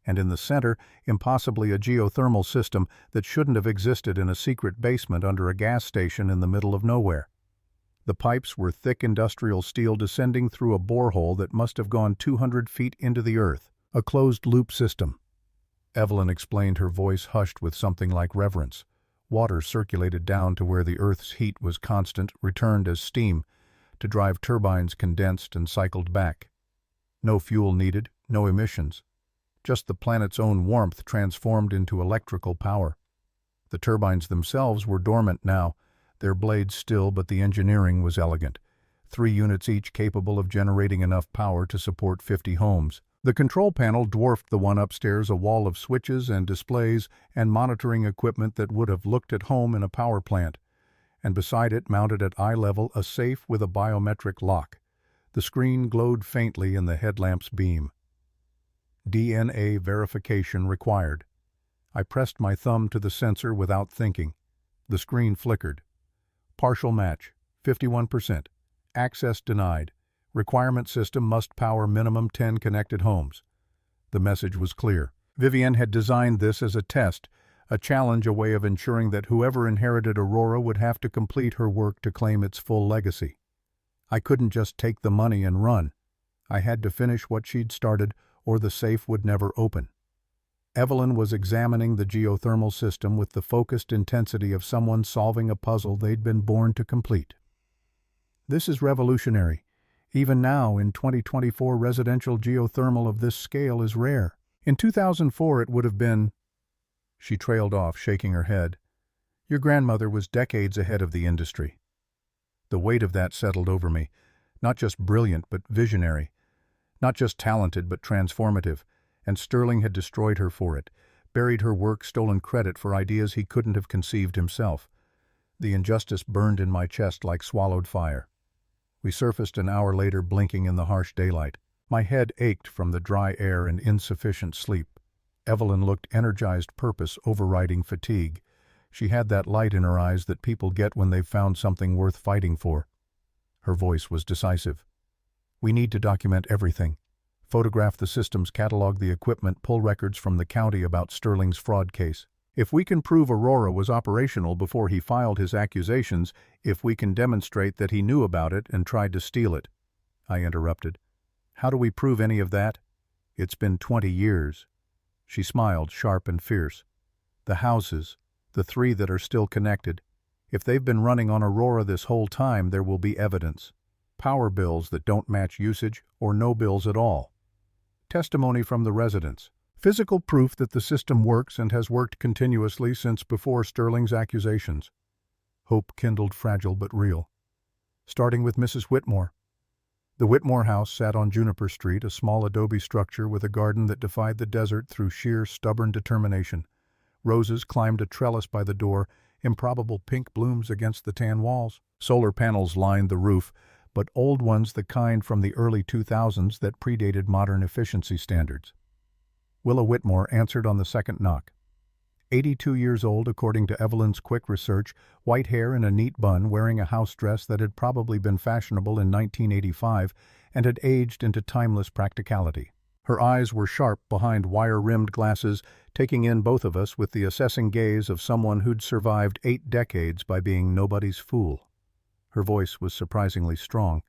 And in the center, impossibly a geothermal system that shouldn't have existed in a secret basement under a gas station in the middle of nowhere. The pipes were thick industrial steel descending through a borehole that must have gone 200 feet into the earth, a closed-loop system. Evelyn explained, her voice hushed with something like reverence. Water circulated down to where the Earth's heat was constant, returned as steam, to drive turbines condensed and cycled back. No fuel needed, no emissions. Just the planet's own warmth transformed into electrical power. The turbines themselves were dormant now, their blades still, but the engineering was elegant. 3 units each capable of generating enough power to support 50 homes. The control panel dwarfed the one upstairs, a wall of switches and displays and monitoring equipment that would have looked at home in a power plant. And beside it, mounted at eye level, a safe with a biometric lock. The screen glowed faintly in the headlamp's beam. DNA verification required. I pressed my thumb to the sensor without thinking. The screen flickered. Partial match, 51%. Access denied. Requirement system must power minimum 10 connected homes. The message was clear. Vivian had designed this as a test, a challenge, a way of ensuring that whoever inherited Aurora would have to complete her work to claim its full legacy. I couldn't just take the money and run. I had to finish what she'd started, or the safe would never open. Evelyn was examining the geothermal system with the focused intensity of someone solving a puzzle they'd been born to complete. This is revolutionary. Even now, in 2024, residential geothermal of this scale is rare. In 2004, it would have been... She trailed off, shaking her head. Your grandmother was decades ahead of the industry. The weight of that settled over me. Not just brilliant, but visionary. Not just talented, but transformative. And Sterling had destroyed her for it, buried her work, stolen credit for ideas he couldn't have conceived himself. The injustice burned in my chest like swallowed fire. We surfaced an hour later, blinking in the harsh daylight. My head ached from the dry air and insufficient sleep. Evelyn looked energized, purpose overriding fatigue. She had that light in her eyes that people get when they've found something worth fighting for. Her voice was decisive. We need to document everything. Photograph the systems, catalog the equipment, pull records from the county about Sterling's fraud case. If we can prove Aurora was operational before he filed his accusations, if we can demonstrate that he knew about it and tried to steal it. I interrupted. How do we prove any of that? It's been 20 years. She smiled, sharp and fierce. The houses, the 3 that are still connected. If they've been running on Aurora this whole time, there will be evidence. Power bills that don't match usage or no bills at all. Testimony from the residents. Physical proof that the system works and has worked continuously since before Sterling's accusations. Hope kindled, fragile but real. Starting with Mrs. Whitmore. The Whitmore house sat on Juniper Street, a small adobe structure with a garden that defied the desert through sheer, stubborn determination. Roses climbed a trellis by the door, improbable pink blooms against the tan walls. Solar panels lined the roof, but old ones, the kind from the early 2000s that predated modern efficiency standards. Willa Whitmore answered on the second knock. 82 years old, according to Evelyn's quick research, white hair in a neat bun, wearing a house dress that had probably been fashionable in 1985 and had aged into timeless practicality. Her eyes were sharp behind wire-rimmed glasses, taking in both of us with the assessing gaze of someone who'd survived 8 decades by being nobody's fool. Her voice was surprisingly strong.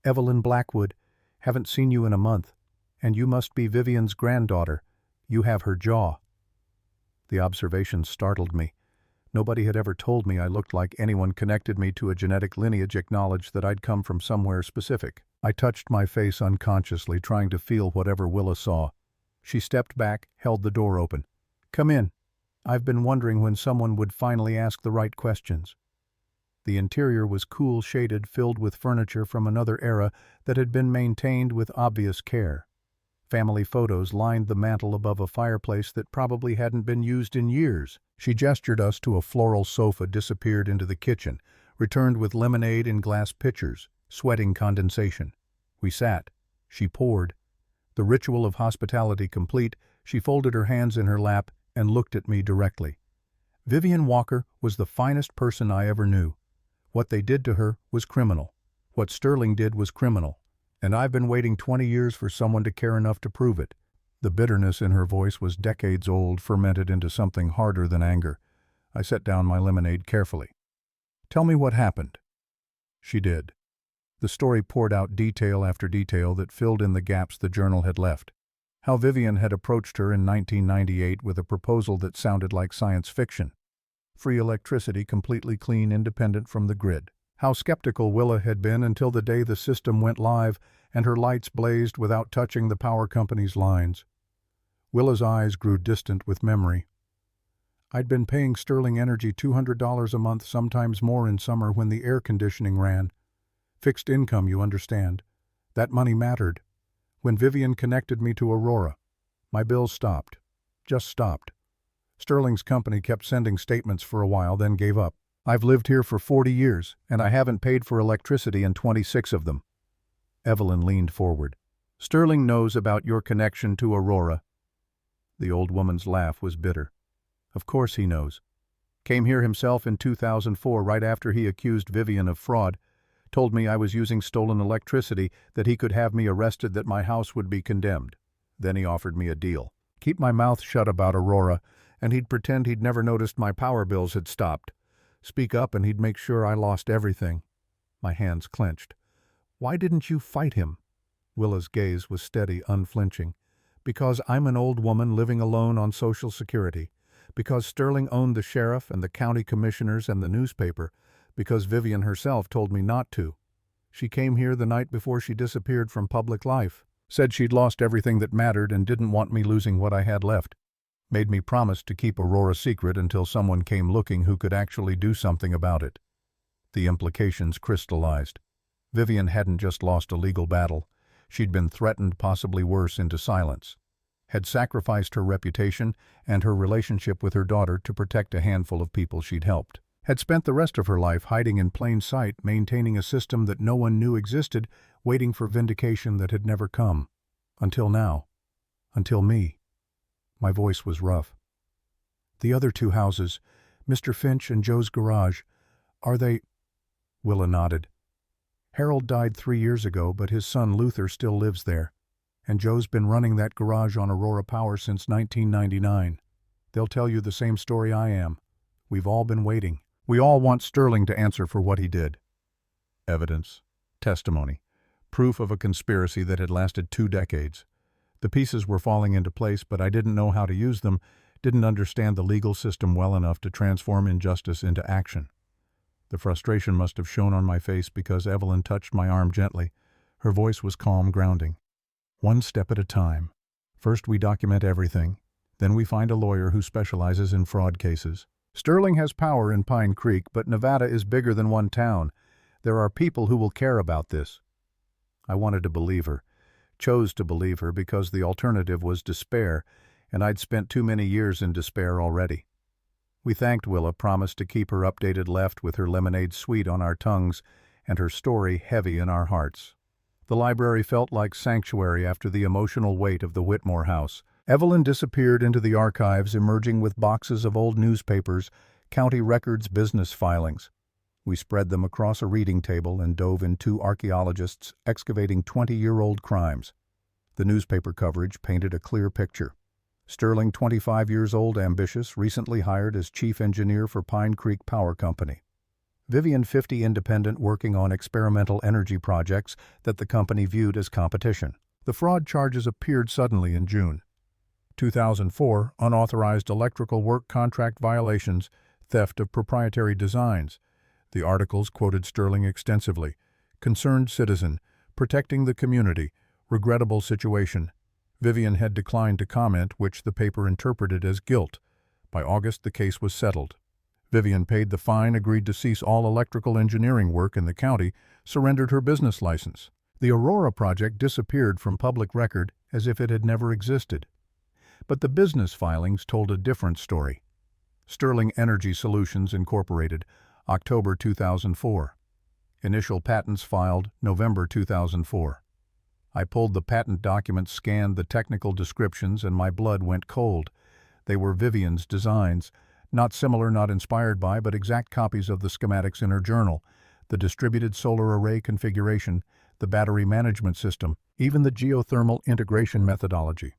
Evelyn Blackwood, haven't seen you in a month, and you must be Vivian's granddaughter. You have her jaw. The observation startled me. Nobody had ever told me I looked like anyone connected me to a genetic lineage, acknowledged that I'd come from somewhere specific. I touched my face unconsciously, trying to feel whatever Willa saw. She stepped back, held the door open. Come in. I've been wondering when someone would finally ask the right questions. The interior was cool shaded, filled with furniture from another era that had been maintained with obvious care. Family photos lined the mantel above a fireplace that probably hadn't been used in years. She gestured us to a floral sofa, disappeared into the kitchen, returned with lemonade in glass pitchers, sweating condensation. We sat. She poured. The ritual of hospitality complete, she folded her hands in her lap and looked at me directly. Vivian Walker was the finest person I ever knew. What they did to her was criminal. What Sterling did was criminal. And I've been waiting 20 years for someone to care enough to prove it. The bitterness in her voice was decades old, fermented into something harder than anger. I set down my lemonade carefully. Tell me what happened. She did. The story poured out detail after detail that filled in the gaps the journal had left. How Vivian had approached her in 1998 with a proposal that sounded like science fiction. Free electricity, completely clean, independent from the grid. How skeptical Willa had been until the day the system went live and her lights blazed without touching the power company's lines. Willa's eyes grew distant with memory. I'd been paying Sterling Energy $200 a month, sometimes more in summer when the air conditioning ran. Fixed income, you understand. That money mattered. When Vivian connected me to Aurora, my bills stopped. Just stopped. Sterling's company kept sending statements for a while, then gave up. I've lived here for 40 years, and I haven't paid for electricity in 26 of them. Evelyn leaned forward. Sterling knows about your connection to Aurora. The old woman's laugh was bitter. Of course he knows. Came here himself in 2004, right after he accused Vivian of fraud. Told me I was using stolen electricity, that he could have me arrested, that my house would be condemned. Then he offered me a deal. Keep my mouth shut about Aurora, and he'd pretend he'd never noticed my power bills had stopped. Speak up and he'd make sure I lost everything. My hands clenched. Why didn't you fight him? Willa's gaze was steady, unflinching. Because I'm an old woman living alone on Social Security. Because Sterling owned the sheriff and the county commissioners and the newspaper. Because Vivian herself told me not to. She came here the night before she disappeared from public life. Said she'd lost everything that mattered and didn't want me losing what I had left. Made me promise to keep Aurora secret until someone came looking who could actually do something about it. The implications crystallized. Vivian hadn't just lost a legal battle. She'd been threatened, possibly worse, into silence. Had sacrificed her reputation and her relationship with her daughter to protect a handful of people she'd helped. Had spent the rest of her life hiding in plain sight, maintaining a system that no one knew existed, waiting for vindication that had never come. Until now. Until me. My voice was rough. The other 2 houses, Mr. Finch and Joe's garage. Are they—" Willa nodded. "Harold died 3 years ago, but his son Luther still lives there. And Joe's been running that garage on Aurora Power since 1999. They'll tell you the same story I am. We've all been waiting. We all want Sterling to answer for what he did." Evidence. Testimony. Proof of a conspiracy that had lasted 2 decades. The pieces were falling into place, but I didn't know how to use them, didn't understand the legal system well enough to transform injustice into action. The frustration must have shown on my face because Evelyn touched my arm gently. Her voice was calm, grounding. "One step at a time. First we document everything. Then we find a lawyer who specializes in fraud cases. Sterling has power in Pine Creek, but Nevada is bigger than one town. There are people who will care about this." I wanted to believe her. Chose to believe her because the alternative was despair, and I'd spent too many years in despair already. We thanked Willa, promised to keep her updated, left with her lemonade sweet on our tongues and her story heavy in our hearts. The library felt like sanctuary after the emotional weight of the Whitmore house. Evelyn disappeared into the archives, emerging with boxes of old newspapers, county records, business filings. We spread them across a reading table and dove in 2 archaeologists excavating 20-year-old crimes. The newspaper coverage painted a clear picture. Sterling, 25 years old, ambitious, recently hired as chief engineer for Pine Creek Power Company. Vivian, 50, independent, working on experimental energy projects that the company viewed as competition. The fraud charges appeared suddenly in June 2004, unauthorized electrical work contract violations, theft of proprietary designs. The articles quoted Sterling extensively. Concerned citizen, protecting the community, regrettable situation. Vivian had declined to comment, which the paper interpreted as guilt. By August, the case was settled. Vivian paid the fine, agreed to cease all electrical engineering work in the county, surrendered her business license. The Aurora project disappeared from public record as if it had never existed. But the business filings told a different story. Sterling Energy Solutions Incorporated, October 2004. Initial patents filed, November 2004. I pulled the patent documents, scanned the technical descriptions, and my blood went cold. They were Vivian's designs, not similar, not inspired by, but exact copies of the schematics in her journal, the distributed solar array configuration, the battery management system, even the geothermal integration methodology.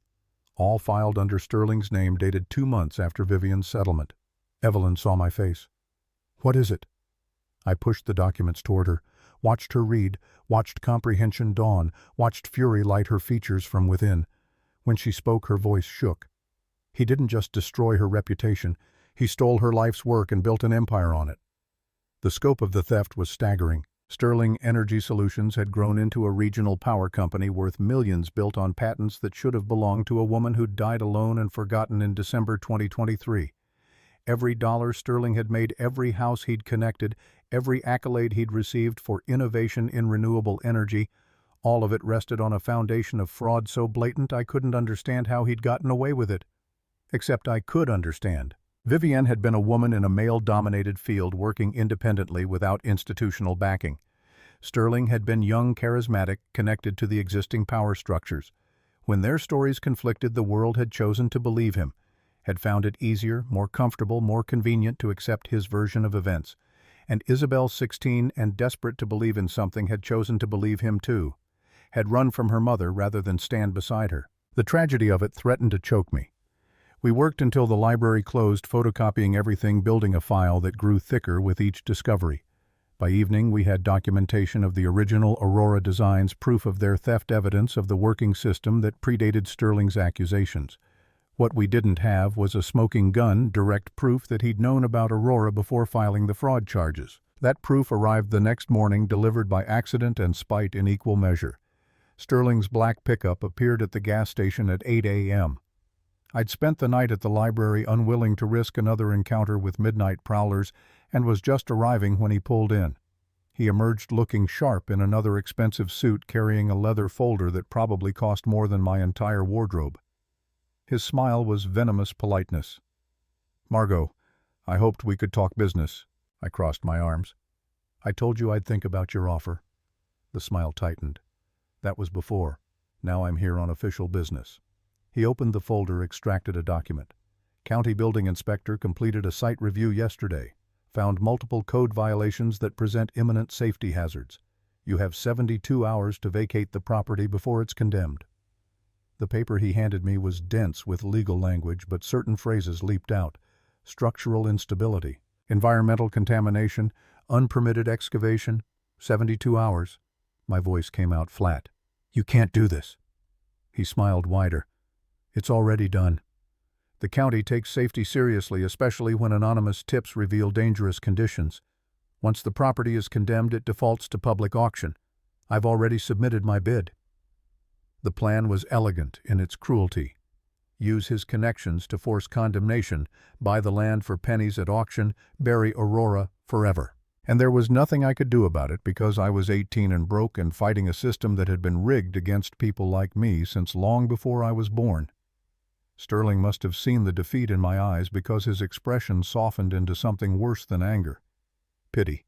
All filed under Sterling's name, dated 2 months after Vivian's settlement. Evelyn saw my face. "What is it?" I pushed the documents toward her, watched her read, watched comprehension dawn, watched fury light her features from within. When she spoke, her voice shook. "He didn't just destroy her reputation, he stole her life's work and built an empire on it." The scope of the theft was staggering. Sterling Energy Solutions had grown into a regional power company worth millions, built on patents that should have belonged to a woman who'd died alone and forgotten in December 2023. Every dollar Sterling had made, every house he'd connected, every accolade he'd received for innovation in renewable energy, all of it rested on a foundation of fraud so blatant I couldn't understand how he'd gotten away with it. Except I could understand. Vivian had been a woman in a male-dominated field, working independently without institutional backing. Sterling had been young, charismatic, connected to the existing power structures. When their stories conflicted, the world had chosen to believe him, had found it easier, more comfortable, more convenient to accept his version of events. And Isabel, 16 and desperate to believe in something, had chosen to believe him too, had run from her mother rather than stand beside her. The tragedy of it threatened to choke me. We worked until the library closed, photocopying everything, building a file that grew thicker with each discovery. By evening, we had documentation of the original Aurora designs, proof of their theft, evidence of the working system that predated Sterling's accusations. What we didn't have was a smoking gun, direct proof that he'd known about Aurora before filing the fraud charges. That proof arrived the next morning, delivered by accident and spite in equal measure. Sterling's black pickup appeared at the gas station at 8 a.m. I'd spent the night at the library, unwilling to risk another encounter with midnight prowlers, and was just arriving when he pulled in. He emerged looking sharp in another expensive suit, carrying a leather folder that probably cost more than my entire wardrobe. His smile was venomous politeness. "Margot, I hoped we could talk business." I crossed my arms. "I told you I'd think about your offer." The smile tightened. "That was before. Now I'm here on official business." He opened the folder, extracted a document. County building inspector completed a site review yesterday. Found multiple code violations that present imminent safety hazards. You have 72 hours to vacate the property before it's condemned. The paper he handed me was dense with legal language, but certain phrases leaped out. Structural instability, environmental contamination, unpermitted excavation, 72 hours. My voice came out flat. You can't do this. He smiled wider. It's already done. The county takes safety seriously, especially when anonymous tips reveal dangerous conditions. Once the property is condemned, it defaults to public auction. I've already submitted my bid. The plan was elegant in its cruelty. Use his connections to force condemnation, buy the land for pennies at auction, bury Aurora forever. And there was nothing I could do about it because I was 18 and broke and fighting a system that had been rigged against people like me since long before I was born. Sterling must have seen the defeat in my eyes because his expression softened into something worse than anger. Pity.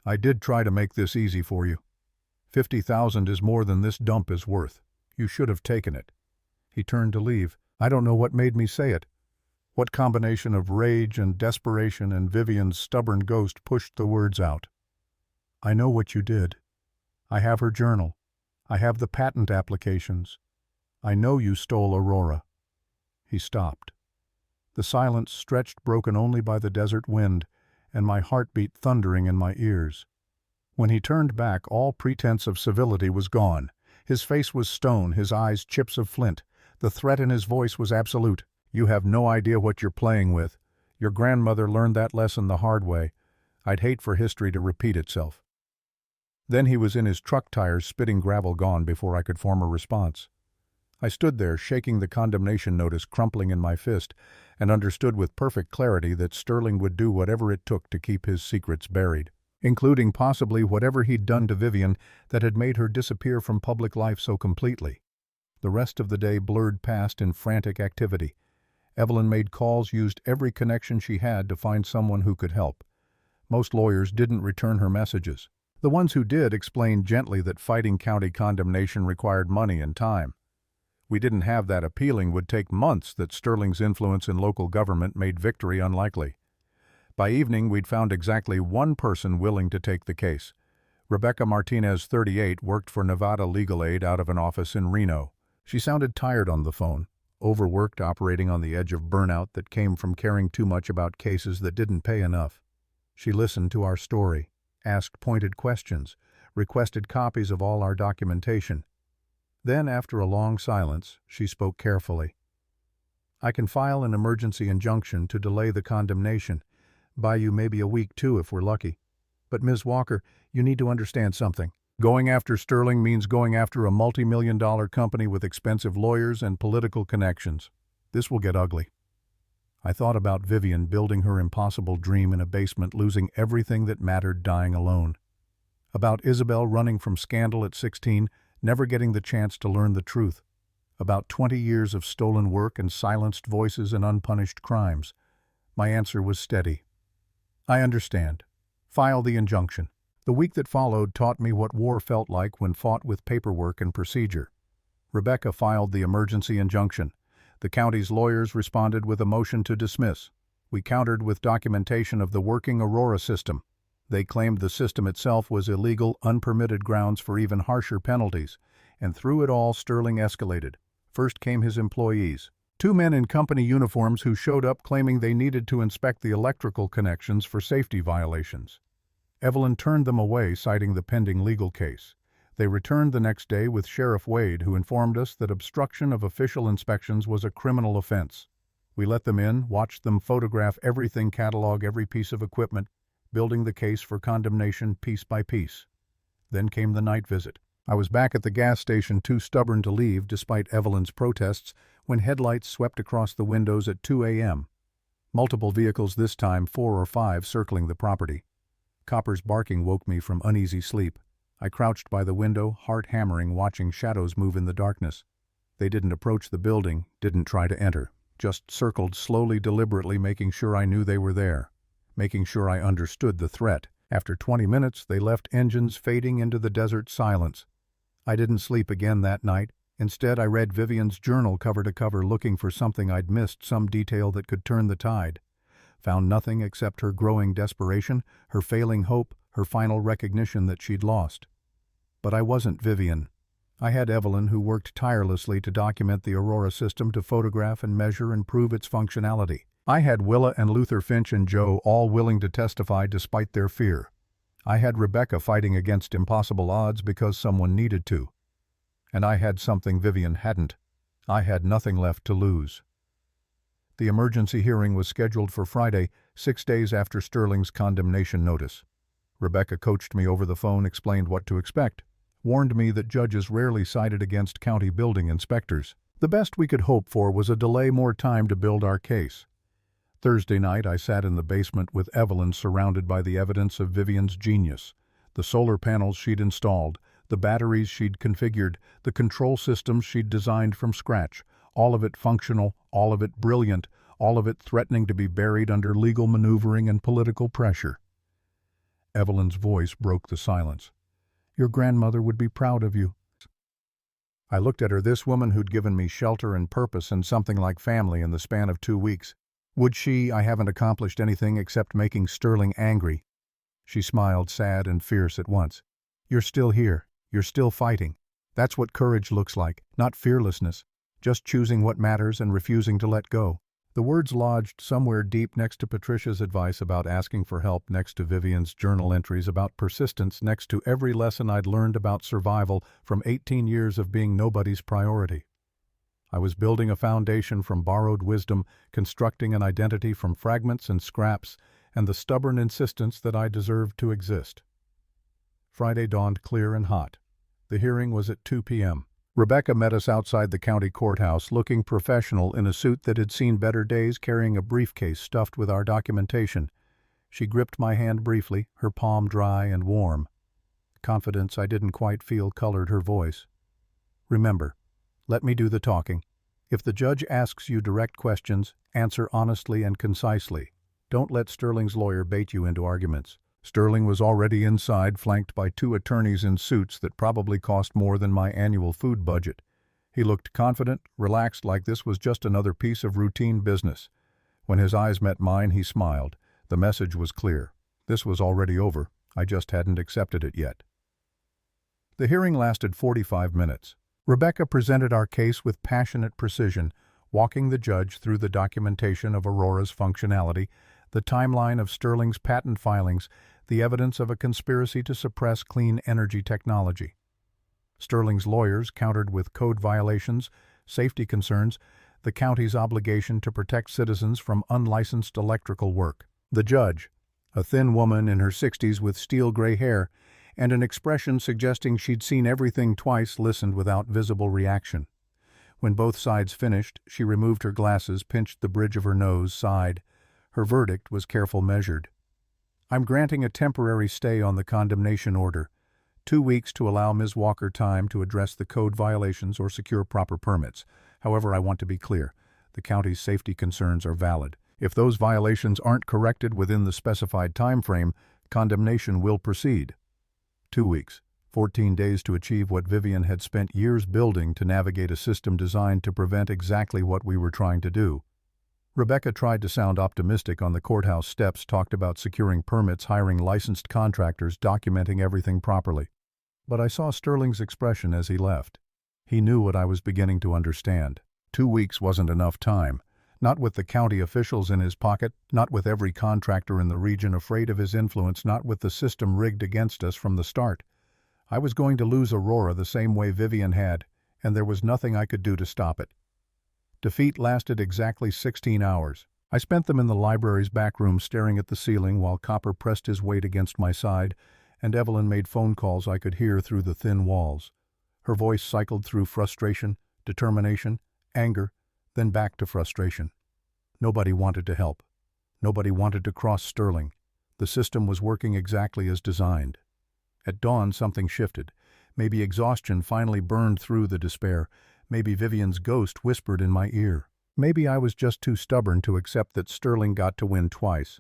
I did try to make this easy for you. 50,000 is more than this dump is worth. You should have taken it. He turned to leave. I don't know what made me say it. What combination of rage and desperation and Vivian's stubborn ghost pushed the words out. I know what you did. I have her journal. I have the patent applications. I know you stole Aurora. He stopped. The silence stretched, broken only by the desert wind, and my heartbeat thundering in my ears. When he turned back, all pretense of civility was gone. His face was stone, his eyes chips of flint. The threat in his voice was absolute. You have no idea what you're playing with. Your grandmother learned that lesson the hard way. I'd hate for history to repeat itself. Then he was in his truck tires, spitting gravel gone before I could form a response. I stood there, shaking the condemnation notice crumpling in my fist, and understood with perfect clarity that Sterling would do whatever it took to keep his secrets buried, including possibly whatever he'd done to Vivian that had made her disappear from public life so completely. The rest of the day blurred past in frantic activity. Evelyn made calls, used every connection she had to find someone who could help. Most lawyers didn't return her messages. The ones who did explained gently that fighting county condemnation required money and time. We didn't have that. Appealing would take months, that Sterling's influence in local government made victory unlikely. By evening, we'd found exactly one person willing to take the case. Rebecca Martinez, 38, worked for Nevada Legal Aid out of an office in Reno. She sounded tired on the phone, overworked, operating on the edge of burnout that came from caring too much about cases that didn't pay enough. She listened to our story, asked pointed questions, requested copies of all our documentation. Then, after a long silence, she spoke carefully. I can file an emergency injunction to delay the condemnation. Buy you maybe a week too if we're lucky. But Ms. Walker, you need to understand something. Going after Sterling means going after a multi-million-dollar company with expensive lawyers and political connections. This will get ugly. I thought about Vivian building her impossible dream in a basement, losing everything that mattered, dying alone. About Isabel running from scandal at 16, never getting the chance to learn the truth. About 20 years of stolen work and silenced voices and unpunished crimes. My answer was steady. I understand. File the injunction. The week that followed taught me what war felt like when fought with paperwork and procedure. Rebecca filed the emergency injunction. The county's lawyers responded with a motion to dismiss. We countered with documentation of the working Aurora system. They claimed the system itself was illegal, unpermitted grounds for even harsher penalties. And through it all, Sterling escalated. First came his employees. 2 men in company uniforms who showed up claiming they needed to inspect the electrical connections for safety violations. Evelyn turned them away, citing the pending legal case. They returned the next day with Sheriff Wade, who informed us that obstruction of official inspections was a criminal offense. We let them in, watched them photograph everything, catalog every piece of equipment, building the case for condemnation piece by piece. Then came the night visit. I was back at the gas station, too stubborn to leave despite Evelyn's protests, when headlights swept across the windows at 2 a.m. Multiple vehicles, this time 4 or 5, circling the property. Copper's barking woke me from uneasy sleep. I crouched by the window, heart hammering, watching shadows move in the darkness. They didn't approach the building, didn't try to enter, just circled slowly, deliberately, making sure I knew they were there, making sure I understood the threat. After 20 minutes, they left, engines fading into the desert silence. I didn't sleep again that night. Instead, I read Vivian's journal cover to cover, looking for something I'd missed, some detail that could turn the tide. Found nothing except her growing desperation, her failing hope, her final recognition that she'd lost. But I wasn't Vivian. I had Evelyn, who worked tirelessly to document the Aurora system, to photograph and measure and prove its functionality. I had Willa and Luther Finch and Joe, all willing to testify despite their fear. I had Rebecca fighting against impossible odds because someone needed to. And I had something Vivian hadn't. I had nothing left to lose. The emergency hearing was scheduled for Friday, 6 days after Sterling's condemnation notice. Rebecca coached me over the phone, explained what to expect, warned me that judges rarely sided against county building inspectors. The best we could hope for was a delay, more time to build our case. Thursday night, I sat in the basement with Evelyn, surrounded by the evidence of Vivian's genius. The solar panels she'd installed, the batteries she'd configured, the control systems she'd designed from scratch, all of it functional, all of it brilliant, all of it threatening to be buried under legal maneuvering and political pressure. Evelyn's voice broke the silence. "Your grandmother would be proud of you." I looked at her, this woman who'd given me shelter and purpose and something like family in the span of 2 weeks. Would she? I haven't accomplished anything except making Sterling angry. She smiled, sad and fierce at once. "You're still here. You're still fighting. That's what courage looks like, not fearlessness, just choosing what matters and refusing to let go." The words lodged somewhere deep, next to Patricia's advice about asking for help, next to Vivian's journal entries about persistence, next to every lesson I'd learned about survival from 18 years of being nobody's priority. I was building a foundation from borrowed wisdom, constructing an identity from fragments and scraps, and the stubborn insistence that I deserved to exist. Friday dawned clear and hot. The hearing was at 2 p.m. Rebecca met us outside the county courthouse, looking professional in a suit that had seen better days, carrying a briefcase stuffed with our documentation. She gripped my hand briefly, her palm dry and warm. Confidence I didn't quite feel colored her voice. "Remember, let me do the talking. If the judge asks you direct questions, answer honestly and concisely. Don't let Sterling's lawyer bait you into arguments." Sterling was already inside, flanked by 2 attorneys in suits that probably cost more than my annual food budget. He looked confident, relaxed, like this was just another piece of routine business. When his eyes met mine, he smiled. The message was clear. This was already over. I just hadn't accepted it yet. The hearing lasted 45 minutes. Rebecca presented our case with passionate precision, walking the judge through the documentation of Aurora's functionality, the timeline of Sterling's patent filings, the evidence of a conspiracy to suppress clean energy technology. Sterling's lawyers countered with code violations, safety concerns, the county's obligation to protect citizens from unlicensed electrical work. The judge, a thin woman in her 60s with steel gray hair and an expression suggesting she'd seen everything twice, listened without visible reaction. When both sides finished, she removed her glasses, pinched the bridge of her nose, sighed. Her verdict was careful, measured. "I'm granting a temporary stay on the condemnation order. 2 weeks to allow Ms. Walker time to address the code violations or secure proper permits. However, I want to be clear. The county's safety concerns are valid. If those violations aren't corrected within the specified time frame, condemnation will proceed." 2 weeks, 14 days to achieve what Vivian had spent years building, to navigate a system designed to prevent exactly what we were trying to do. Rebecca tried to sound optimistic on the courthouse steps, talked about securing permits, hiring licensed contractors, documenting everything properly. But I saw Sterling's expression as he left. He knew what I was beginning to understand. 2 weeks wasn't enough time. Not with the county officials in his pocket, not with every contractor in the region afraid of his influence, not with the system rigged against us from the start. I was going to lose Aurora the same way Vivian had, and there was nothing I could do to stop it. Defeat lasted exactly 16 hours. I spent them in the library's back room, staring at the ceiling while Copper pressed his weight against my side, and Evelyn made phone calls I could hear through the thin walls. Her voice cycled through frustration, determination, anger, then back to frustration. Nobody wanted to help. Nobody wanted to cross Sterling. The system was working exactly as designed. At dawn, something shifted. Maybe exhaustion finally burned through the despair. Maybe Vivian's ghost whispered in my ear. Maybe I was just too stubborn to accept that Sterling got to win twice.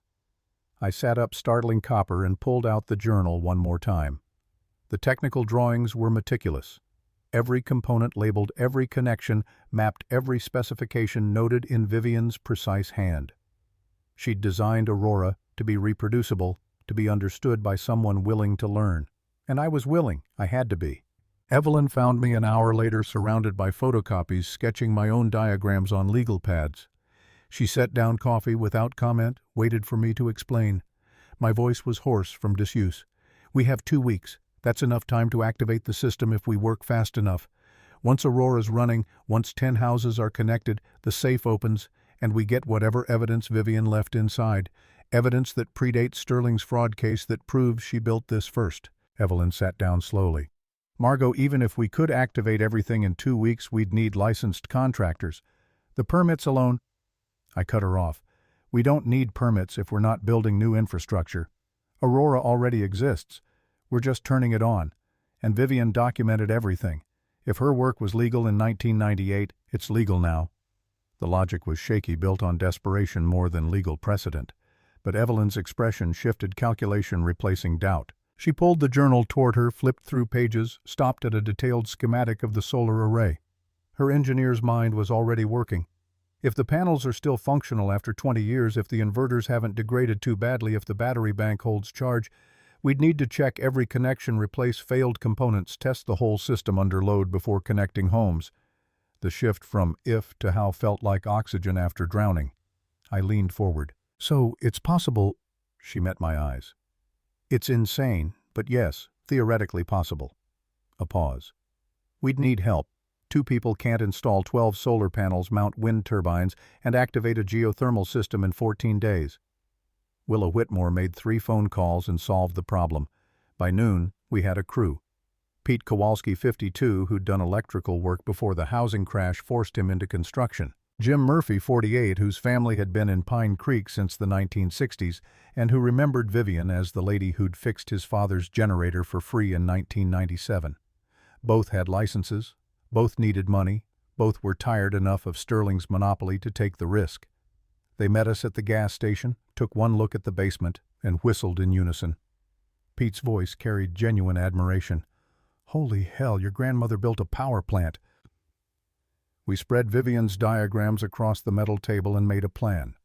I sat up, startling Copper, and pulled out the journal one more time. The technical drawings were meticulous. every component, labeled every connection, mapped every specification noted in Vivian's precise hand. She'd designed Aurora to be reproducible, to be understood by someone willing to learn. And I was willing. I had to be. Evelyn found me an hour later surrounded by photocopies, sketching my own diagrams on legal pads. She set down coffee without comment, waited for me to explain. My voice was hoarse from disuse. "We have 2 weeks. That's enough time to activate the system if we work fast enough. Once Aurora's running, once 10 houses are connected, the safe opens, and we get whatever evidence Vivian left inside. Evidence that predates Sterling's fraud case, that proves she built this first." Evelyn sat down slowly. "Margot, even if we could activate everything in 2 weeks, we'd need licensed contractors. The permits alone—" I cut her off. "We don't need permits if we're not building new infrastructure. Aurora already exists. We're just turning it on. And Vivian documented everything. If her work was legal in 1998, it's legal now." The logic was shaky, built on desperation more than legal precedent. But Evelyn's expression shifted, calculation replacing doubt. She pulled the journal toward her, flipped through pages, stopped at a detailed schematic of the solar array. Her engineer's mind was already working. If the panels are still functional after 20 years, if the inverters haven't degraded too badly, if the battery bank holds charge, we'd need to check every connection, replace failed components, test the whole system under load before connecting homes. The shift from if to how felt like oxygen after drowning. I leaned forward. "So, it's possible—" She met my eyes. "It's insane, but yes, theoretically possible." A pause. "We'd need help. 2 people can't install 12 solar panels, mount wind turbines, and activate a geothermal system in 14 days. Willa Whitmore made 3 phone calls and solved the problem. By noon, we had a crew. Pete Kowalski, 52, who'd done electrical work before the housing crash forced him into construction. Jim Murphy, 48, whose family had been in Pine Creek since the 1960s, and who remembered Vivian as the lady who'd fixed his father's generator for free in 1997. Both had licenses, both needed money, both were tired enough of Sterling's monopoly to take the risk. They met us at the gas station, took one look at the basement, and whistled in unison. Pete's voice carried genuine admiration. "Holy hell, your grandmother built a power plant." We spread Vivian's diagrams across the metal table and made a plan.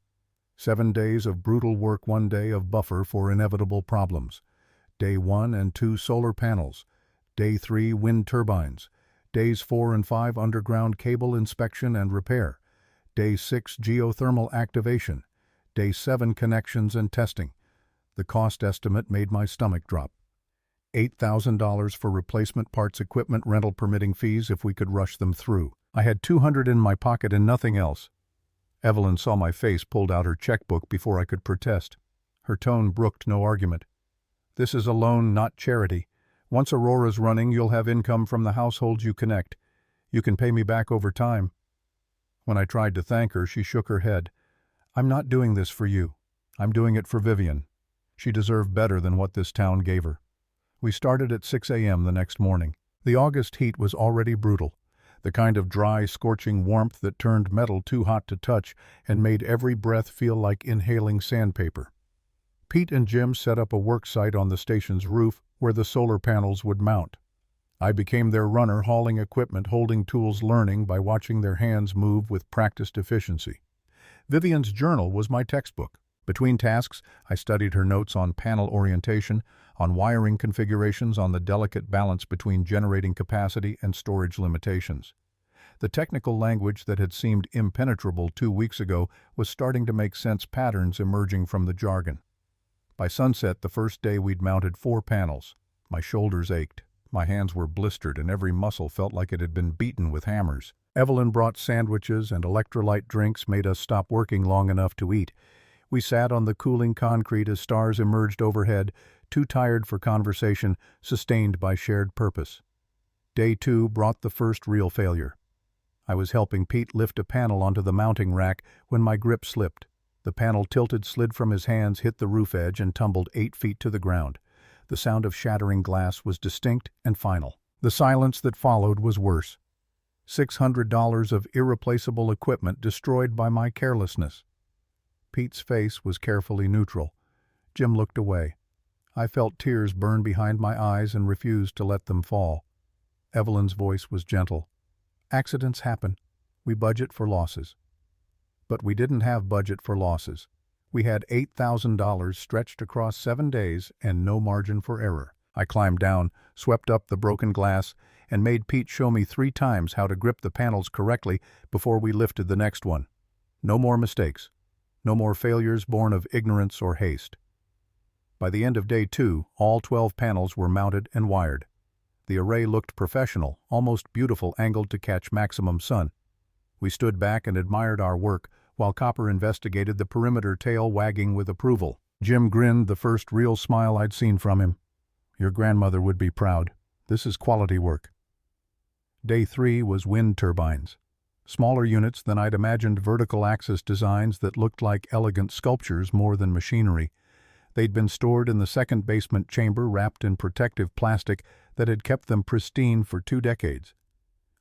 7 days of brutal work, 1 day of buffer for inevitable problems. Day 1 and 2 solar panels. Day 3 wind turbines. Days 4 and 5 underground cable inspection and repair. Day 6 geothermal activation. Day 7 connections and testing. The cost estimate made my stomach drop. $8,000 for replacement parts, equipment rental, permitting fees if we could rush them through. I had $200 in my pocket and nothing else. Evelyn saw my face, pulled out her checkbook before I could protest. Her tone brooked no argument. "This is a loan, not charity. Once Aurora's running, you'll have income from the households you connect. You can pay me back over time." When I tried to thank her, she shook her head. "I'm not doing this for you. I'm doing it for Vivian. She deserved better than what this town gave her." We started at 6 a.m. the next morning. The August heat was already brutal. The kind of dry, scorching warmth that turned metal too hot to touch and made every breath feel like inhaling sandpaper. Pete and Jim set up a work site on the station's roof where the solar panels would mount. I became their runner, hauling equipment, holding tools, learning by watching their hands move with practiced efficiency. Vivian's journal was my textbook. Between tasks, I studied her notes on panel orientation, on wiring configurations, on the delicate balance between generating capacity and storage limitations. The technical language that had seemed impenetrable 2 weeks ago was starting to make sense, patterns emerging from the jargon. By sunset, the first day, we'd mounted 4 panels. My shoulders ached, my hands were blistered, and every muscle felt like it had been beaten with hammers. Evelyn brought sandwiches and electrolyte drinks, made us stop working long enough to eat. We sat on the cooling concrete as stars emerged overhead, too tired for conversation, sustained by shared purpose. Day 2 brought the first real failure. I was helping Pete lift a panel onto the mounting rack when my grip slipped. The panel tilted, slid from his hands, hit the roof edge, and tumbled 8 feet to the ground. The sound of shattering glass was distinct and final. The silence that followed was worse. $600 of irreplaceable equipment destroyed by my carelessness. Pete's face was carefully neutral. Jim looked away. I felt tears burn behind my eyes and refused to let them fall. Evelyn's voice was gentle. Accidents happen. We budget for losses. But we didn't have budget for losses. We had $8,000 stretched across 7 days and no margin for error. I climbed down, swept up the broken glass, and made Pete show me 3 times how to grip the panels correctly before we lifted the next one. No more mistakes. No more failures born of ignorance or haste. By the end of day 2, all 12 panels were mounted and wired. The array looked professional, almost beautiful, angled to catch maximum sun. We stood back and admired our work, while Copper investigated the perimeter, tail wagging with approval. Jim grinned, the first real smile I'd seen from him. Your grandmother would be proud. This is quality work. Day 3 was wind turbines. Smaller units than I'd imagined, vertical axis designs that looked like elegant sculptures more than machinery. They'd been stored in the second basement chamber, wrapped in protective plastic that had kept them pristine for 2 decades.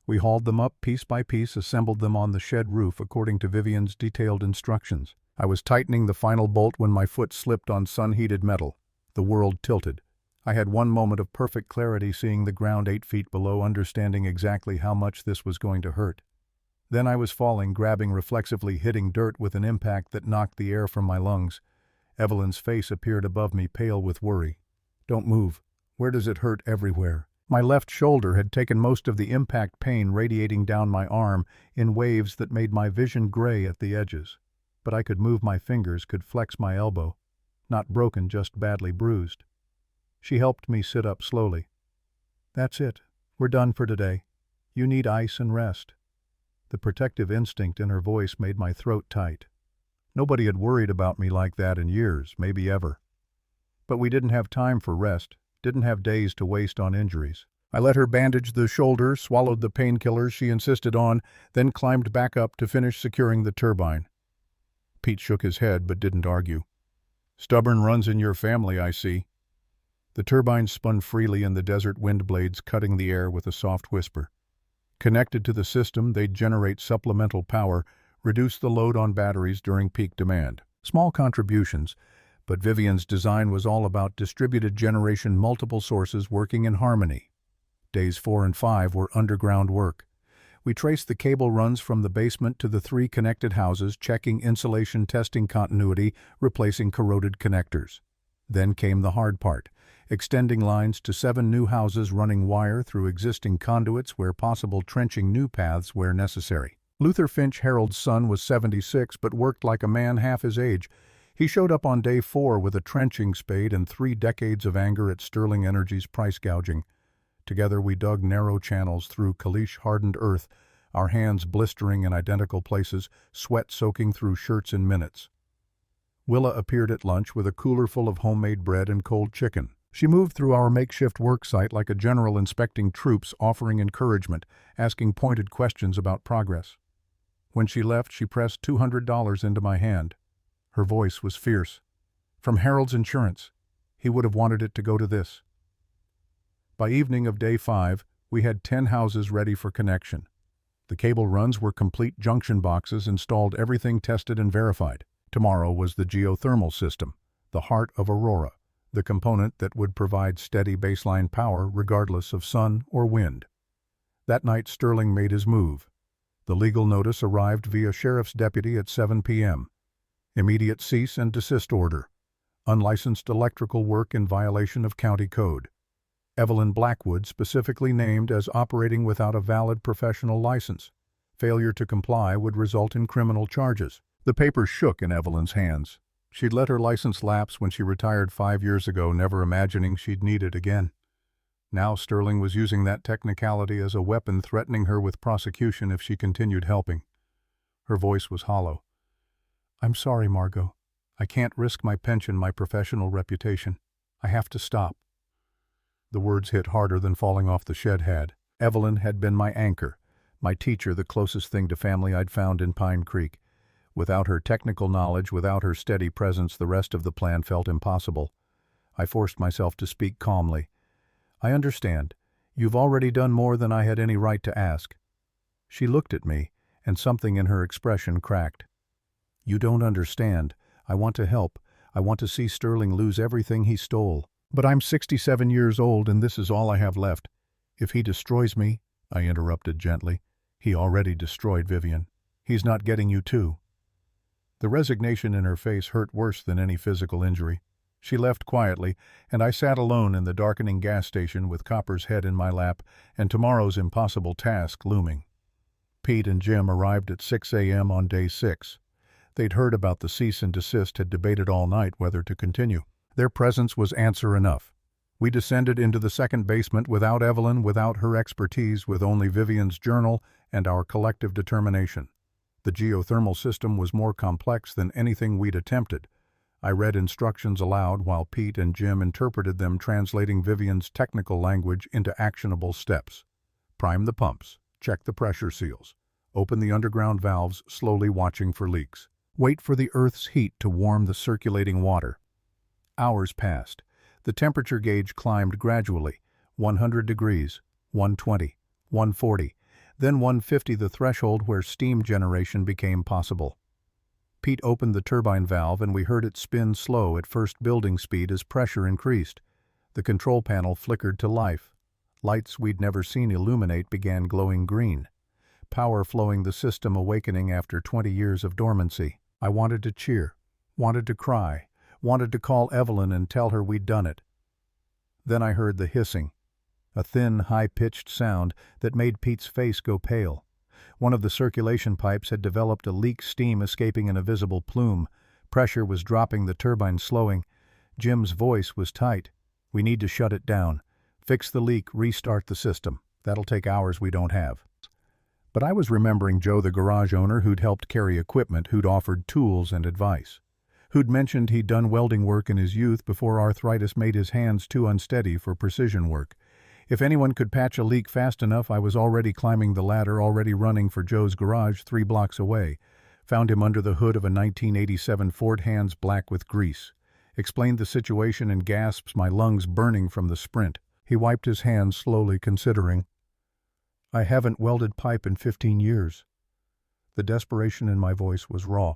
We hauled them up piece by piece, assembled them on the shed roof according to Vivian's detailed instructions. I was tightening the final bolt when my foot slipped on sun-heated metal. The world tilted. I had one moment of perfect clarity, seeing the ground 8 feet below, understanding exactly how much this was going to hurt. Then I was falling, grabbing reflexively, hitting dirt with an impact that knocked the air from my lungs. Evelyn's face appeared above me, pale with worry. Don't move. Where does it hurt? Everywhere. My left shoulder had taken most of the impact, pain radiating down my arm in waves that made my vision gray at the edges. But I could move my fingers, could flex my elbow. Not broken, just badly bruised. She helped me sit up slowly. That's it. We're done for today. You need ice and rest. The protective instinct in her voice made my throat tight. Nobody had worried about me like that in years, maybe ever. But we didn't have time for rest, didn't have days to waste on injuries. I let her bandage the shoulder, swallowed the painkillers she insisted on, then climbed back up to finish securing the turbine. Pete shook his head but didn't argue. Stubborn runs in your family, I see. The turbine spun freely in the desert wind blades, cutting the air with a soft whisper. Connected to the system, they'd generate supplemental power, reduce the load on batteries during peak demand. Small contributions, but Vivian's design was all about distributed generation, multiple sources working in harmony. Days 4 and 5 were underground work. We traced the cable runs from the basement to the 3 connected houses, checking insulation, testing continuity, replacing corroded connectors. Then came the hard part, extending lines to 7 new houses, running wire through existing conduits where possible, trenching new paths where necessary. Luther Finch, Harold's son, was 76 but worked like a man half his age. He showed up on day 4 with a trenching spade and 3 decades of anger at Sterling Energy's price gouging. Together we dug narrow channels through caliche-hardened earth, our hands blistering in identical places, sweat soaking through shirts in minutes. Willa appeared at lunch with a cooler full of homemade bread and cold chicken. She moved through our makeshift work site like a general inspecting troops, offering encouragement, asking pointed questions about progress. When she left, she pressed $200 into my hand. Her voice was fierce. From Harold's insurance. He would have wanted it to go to this. By evening of day 5, we had 10 houses ready for connection. The cable runs were complete, junction boxes installed, everything tested and verified. Tomorrow was the geothermal system, the heart of Aurora, the component that would provide steady baseline power regardless of sun or wind. That night Sterling made his move. The legal notice arrived via sheriff's deputy at 7 p.m. Immediate cease and desist order. Unlicensed electrical work in violation of county code. Evelyn Blackwood specifically named as operating without a valid professional license. Failure to comply would result in criminal charges. The papers shook in Evelyn's hands. She'd let her license lapse when she retired 5 years ago, never imagining she'd need it again. Now Sterling was using that technicality as a weapon, threatening her with prosecution if she continued helping. Her voice was hollow. I'm sorry, Margot. I can't risk my pension, my professional reputation. I have to stop. The words hit harder than falling off the shed had. Evelyn had been my anchor, my teacher, the closest thing to family I'd found in Pine Creek. Without her technical knowledge, without her steady presence, the rest of the plan felt impossible. I forced myself to speak calmly. I understand. You've already done more than I had any right to ask. She looked at me, and something in her expression cracked. You don't understand. I want to help. I want to see Sterling lose everything he stole. But I'm 67 years old and this is all I have left. If he destroys me, I interrupted gently, he already destroyed Vivian. He's not getting you too. The resignation in her face hurt worse than any physical injury. She left quietly, and I sat alone in the darkening gas station with Copper's head in my lap and tomorrow's impossible task looming. Pete and Jim arrived at 6 a.m. on day 6. They'd heard about the cease and desist, had debated all night whether to continue. Their presence was answer enough. We descended into the second basement without Evelyn, without her expertise, with only Vivian's journal and our collective determination. The geothermal system was more complex than anything we'd attempted. I read instructions aloud while Pete and Jim interpreted them, translating Vivian's technical language into actionable steps. Prime the pumps, check the pressure seals, open the underground valves, slowly watching for leaks. Wait for the Earth's heat to warm the circulating water. Hours passed. The temperature gauge climbed gradually, 100 degrees, 120, 140, then 150, the threshold where steam generation became possible. Pete opened the turbine valve and we heard it spin slow at first building speed as pressure increased. The control panel flickered to life. Lights we'd never seen illuminate began glowing green. Power flowing, the system awakening after 20 years of dormancy. I wanted to cheer, wanted to cry, wanted to call Evelyn and tell her we'd done it. Then I heard the hissing, a thin, high-pitched sound that made Pete's face go pale. One of the circulation pipes had developed a leak, steam escaping in a visible plume. Pressure was dropping, the turbine slowing. Jim's voice was tight. We need to shut it down. Fix the leak, restart the system. That'll take hours we don't have. But I was remembering Joe, the garage owner who'd helped carry equipment, who'd offered tools and advice, who'd mentioned he'd done welding work in his youth before arthritis made his hands too unsteady for precision work. If anyone could patch a leak fast enough, I was already climbing the ladder, already running for Joe's garage 3 blocks away. Found him under the hood of a 1987 Ford, hands black with grease. Explained the situation in gasps, my lungs burning from the sprint. He wiped his hands slowly, considering. I haven't welded pipe in 15 years. The desperation in my voice was raw.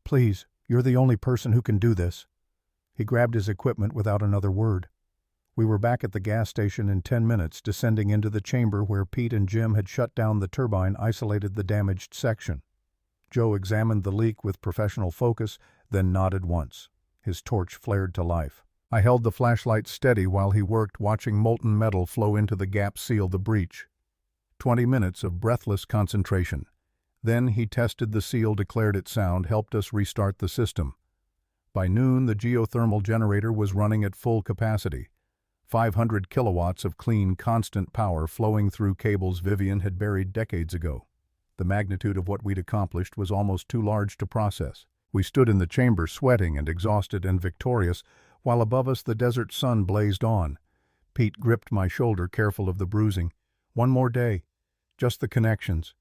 Please, you're the only person who can do this. He grabbed his equipment without another word. We were back at the gas station in 10 minutes, descending into the chamber where Pete and Jim had shut down the turbine, isolated the damaged section. Joe examined the leak with professional focus, then nodded once. His torch flared to life. I held the flashlight steady while he worked, watching molten metal flow into the gap, seal the breach. 20 minutes of breathless concentration. Then he tested the seal, declared it sound, helped us restart the system. By noon, the geothermal generator was running at full capacity. 500 kilowatts of clean, constant power flowing through cables Vivian had buried decades ago. The magnitude of what we'd accomplished was almost too large to process. We stood in the chamber, sweating and exhausted and victorious, while above us the desert sun blazed on. Pete gripped my shoulder, careful of the bruising. One more day. Just the connections.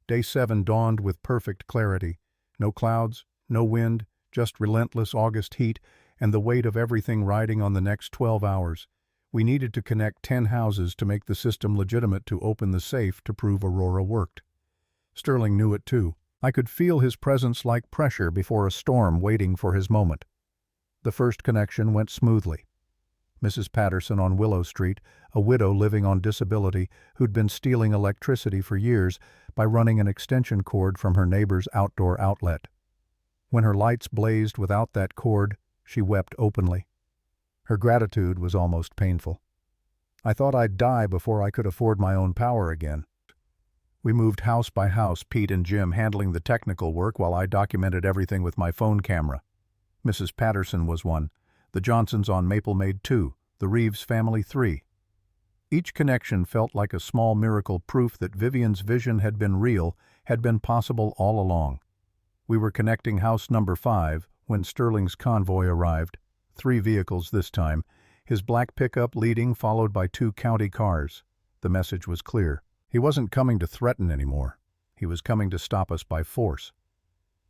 Day 7 dawned with perfect clarity. No clouds, no wind, just relentless August heat, and the weight of everything riding on the next 12 hours. We needed to connect 10 houses to make the system legitimate, to open the safe, to prove Aurora worked. Sterling knew it too. I could feel his presence like pressure before a storm, waiting for his moment. The first connection went smoothly. Mrs. Patterson on Willow Street, a widow living on disability who'd been stealing electricity for years by running an extension cord from her neighbor's outdoor outlet. When her lights blazed without that cord, she wept openly. Her gratitude was almost painful. I thought I'd die before I could afford my own power again. We moved house by house, Pete and Jim handling the technical work while I documented everything with my phone camera. Mrs. Patterson was 1, the Johnsons on Maple made 2, the Reeves family 3. Each connection felt like a small miracle, proof that Vivian's vision had been real, had been possible all along. We were connecting house number 5 when Sterling's convoy arrived. 3 vehicles this time, his black pickup leading, followed by 2 county cars. The message was clear. He wasn't coming to threaten anymore. He was coming to stop us by force.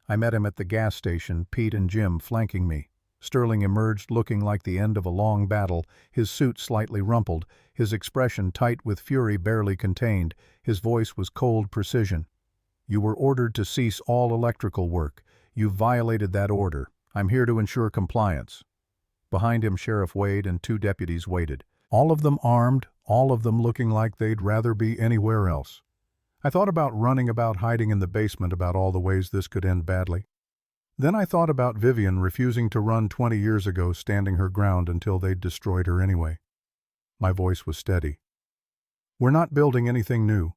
I met him at the gas station, Pete and Jim flanking me. Sterling emerged looking like the end of a long battle, his suit slightly rumpled, his expression tight with fury barely contained. His voice was cold precision. You were ordered to cease all electrical work. You violated that order. I'm here to ensure compliance. Behind him, Sheriff Wade and 2 deputies waited. All of them armed, all of them looking like they'd rather be anywhere else. I thought about running about hiding in the basement, about all the ways this could end badly. Then I thought about Vivian refusing to run 20 years ago, standing her ground until they'd destroyed her anyway. My voice was steady. We're not building anything new.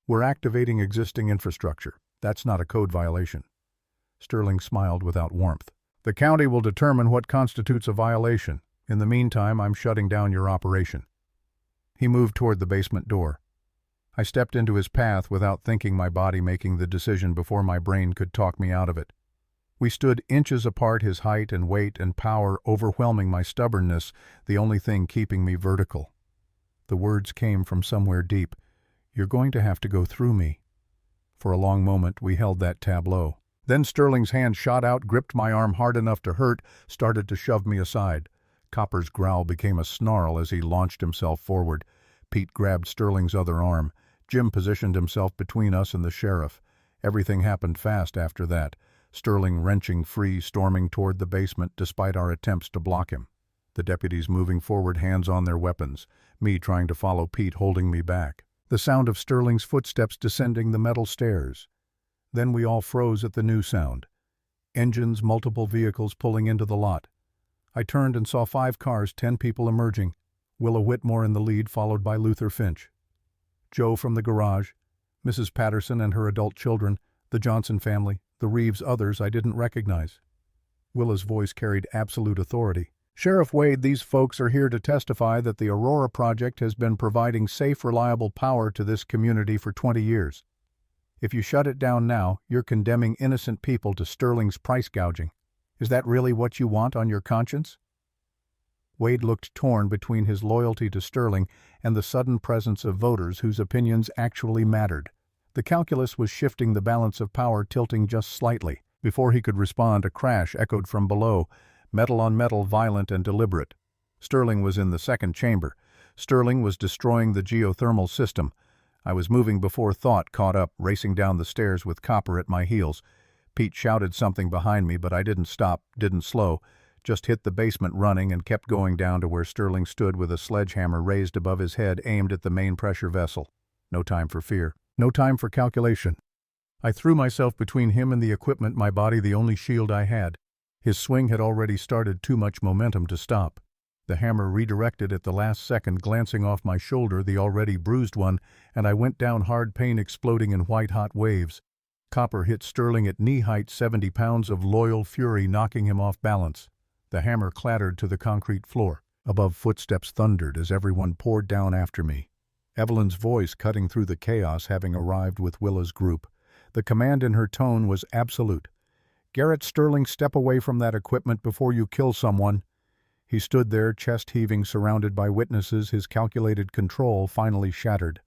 We're activating existing infrastructure. That's not a code violation. Sterling smiled without warmth. The county will determine what constitutes a violation. In the meantime, I'm shutting down your operation. He moved toward the basement door. I stepped into his path without thinking, my body making the decision before my brain could talk me out of it. We stood inches apart, his height and weight and power overwhelming my stubbornness, the only thing keeping me vertical. The words came from somewhere deep. You're going to have to go through me. For a long moment we held that tableau. Then Sterling's hand shot out, gripped my arm hard enough to hurt, started to shove me aside. Copper's growl became a snarl as he launched himself forward. Pete grabbed Sterling's other arm. Jim positioned himself between us and the sheriff. Everything happened fast after that. Sterling wrenching free, storming toward the basement despite our attempts to block him. The deputies moving forward, hands on their weapons. Me trying to follow Pete, holding me back. The sound of Sterling's footsteps descending the metal stairs. Then we all froze at the new sound. Engines, multiple vehicles pulling into the lot. I turned and saw 5 cars, 10 people emerging. Willa Whitmore in the lead, followed by Luther Finch. Joe from the garage, Mrs. Patterson and her adult children, the Johnson family, the Reeves, others I didn't recognize. Willa's voice carried absolute authority. Sheriff Wade, these folks are here to testify that the Aurora Project has been providing safe, reliable power to this community for 20 years. If you shut it down now, you're condemning innocent people to Sterling's price gouging. Is that really what you want on your conscience? Wade looked torn between his loyalty to Sterling and the sudden presence of voters whose opinions actually mattered. The calculus was shifting, the balance of power tilting just slightly. Before he could respond, a crash echoed from below, metal on metal, violent and deliberate. Sterling was in the second chamber. Sterling was destroying the geothermal system. I was moving before thought caught up, racing down the stairs with Copper at my heels. Pete shouted something behind me, but I didn't stop, didn't slow, just hit the basement running and kept going down to where Sterling stood with a sledgehammer raised above his head, aimed at the main pressure vessel. No time for fear. No time for calculation. I threw myself between him and the equipment, my body the only shield I had. His swing had already started, too much momentum to stop. The hammer redirected at the last second, glancing off my shoulder, the already bruised one, and I went down hard, pain exploding in white-hot waves. Copper hit Sterling at knee height, 70 pounds of loyal fury knocking him off balance. The hammer clattered to the concrete floor. Above, footsteps thundered as everyone poured down after me. Evelyn's voice cutting through the chaos, having arrived with Willa's group. The command in her tone was absolute. "Garrett Sterling, step away from that equipment before you kill someone." He stood there, chest heaving, surrounded by witnesses, his calculated control finally shattered.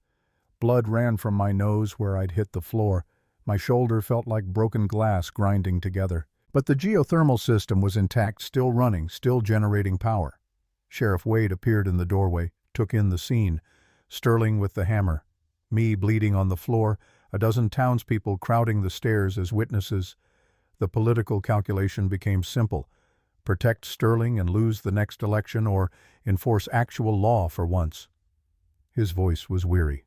Blood ran from my nose where I'd hit the floor. My shoulder felt like broken glass grinding together. But the geothermal system was intact, still running, still generating power. Sheriff Wade appeared in the doorway, took in the scene. Sterling with the hammer. Me bleeding on the floor, a dozen townspeople crowding the stairs as witnesses. The political calculation became simple. Protect Sterling and lose the next election, or enforce actual law for once. His voice was weary.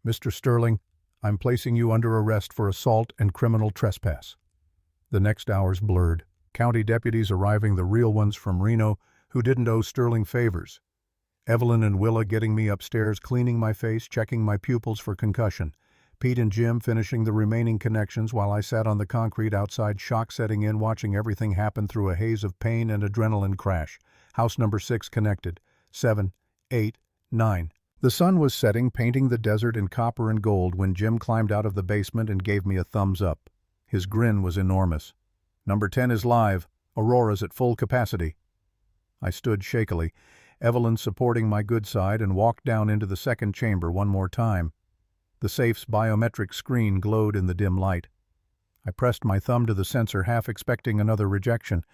"Mr. Sterling, I'm placing you under arrest for assault and criminal trespass." The next hours blurred. County deputies arriving, the real ones from Reno, who didn't owe Sterling favors. Evelyn and Willa getting me upstairs, cleaning my face, checking my pupils for concussion. Pete and Jim finishing the remaining connections while I sat on the concrete outside, shock setting in, watching everything happen through a haze of pain and adrenaline crash. House number 6 connected. 7, 8, 9. The sun was setting, painting the desert in copper and gold when Jim climbed out of the basement and gave me a thumbs up. His grin was enormous. "Number 10 is live. Aurora's at full capacity." I stood shakily, Evelyn supporting my good side, and walked down into the second chamber one more time. The safe's biometric screen glowed in the dim light. I pressed my thumb to the sensor, half expecting another rejection.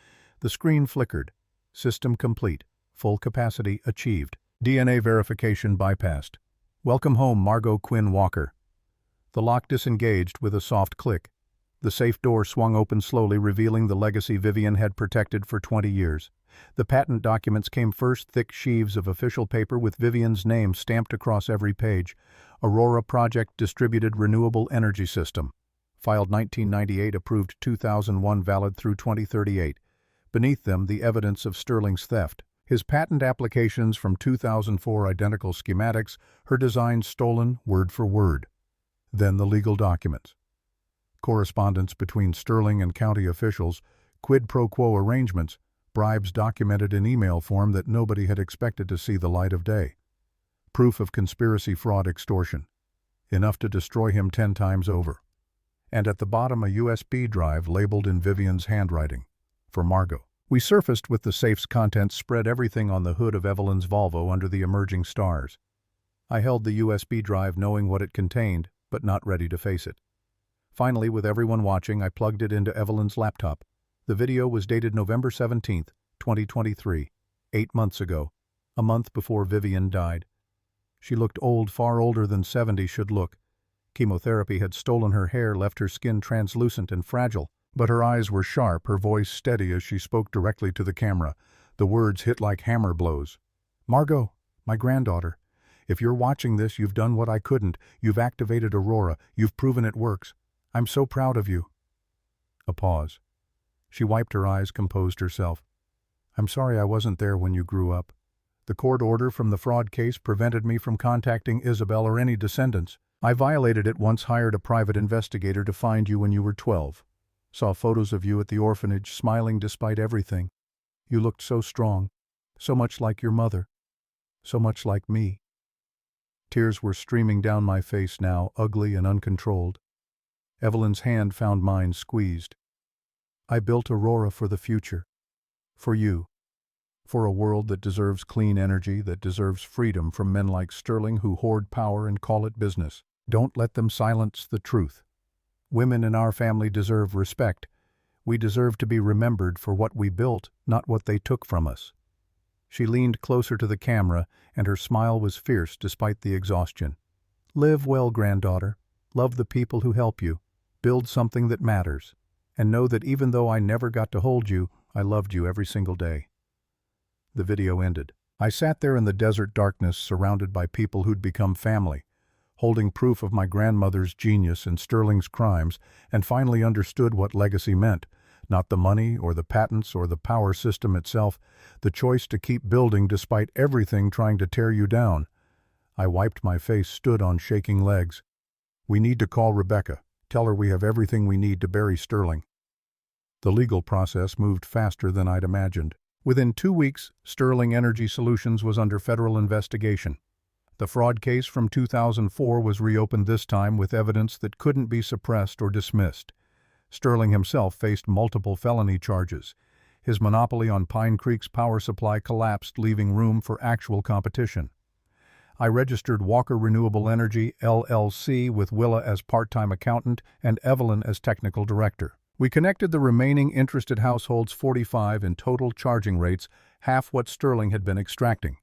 The screen flickered. System complete. Full capacity achieved. DNA verification bypassed. "Welcome home, Margot Quinn Walker." The lock disengaged with a soft click. The safe door swung open slowly, revealing the legacy Vivian had protected for 20 years. The patent documents came first, thick sheaves of official paper with Vivian's name stamped across every page. Aurora Project Distributed Renewable Energy System. Filed 1998, approved 2001, valid through 2038. Beneath them, the evidence of Sterling's theft. His patent applications from 2004, identical schematics, her designs stolen word for word. Then the legal documents. Correspondence between Sterling and county officials, quid pro quo arrangements, bribes documented in email form that nobody had expected to see the light of day. Proof of conspiracy, fraud, extortion. Enough to destroy him 10 times over. And at the bottom, a USB drive labeled in Vivian's handwriting. For Margot. We surfaced with the safe's contents, spread everything on the hood of Evelyn's Volvo under the emerging stars. I held the USB drive knowing what it contained, but not ready to face it. Finally, with everyone watching, I plugged it into Evelyn's laptop. The video was dated November 17, 2023, 8 months ago, a month before Vivian died. She looked old, far older than 70 should look. Chemotherapy had stolen her hair, left her skin translucent and fragile, but her eyes were sharp, her voice steady as she spoke directly to the camera. The words hit like hammer blows. Margot, my granddaughter, if you're watching this, you've done what I couldn't. You've activated Aurora. You've proven it works. I'm so proud of you. A pause. She wiped her eyes, composed herself. I'm sorry I wasn't there when you grew up. The court order from the fraud case prevented me from contacting Isabel or any descendants. I violated it once, hired a private investigator to find you when you were 12. Saw photos of you at the orphanage, smiling despite everything. You looked so strong, so much like your mother, so much like me. Tears were streaming down my face now, ugly and uncontrolled. Evelyn's hand found mine, squeezed. I built Aurora for the future. For you. For a world that deserves clean energy, that deserves freedom from men like Sterling who hoard power and call it business. Don't let them silence the truth. Women in our family deserve respect. We deserve to be remembered for what we built, not what they took from us. She leaned closer to the camera, and her smile was fierce despite the exhaustion. Live well, granddaughter. Love the people who help you. Build something that matters. And know that even though I never got to hold you, I loved you every single day. The video ended. I sat there in the desert darkness, surrounded by people who'd become family, holding proof of my grandmother's genius and Sterling's crimes, and finally understood what legacy meant. Not the money or the patents or the power system itself, the choice to keep building despite everything trying to tear you down. I wiped my face, stood on shaking legs. We need to call Rebecca. Tell her we have everything we need to bury Sterling. The legal process moved faster than I'd imagined. Within 2 weeks, Sterling Energy Solutions was under federal investigation. The fraud case from 2004 was reopened, this time with evidence that couldn't be suppressed or dismissed. Sterling himself faced multiple felony charges. His monopoly on Pine Creek's power supply collapsed, leaving room for actual competition. I registered Walker Renewable Energy, LLC, with Willa as part-time accountant and Evelyn as technical director. We connected the remaining interested households, 45 in total, charging rates, half what Sterling had been extracting.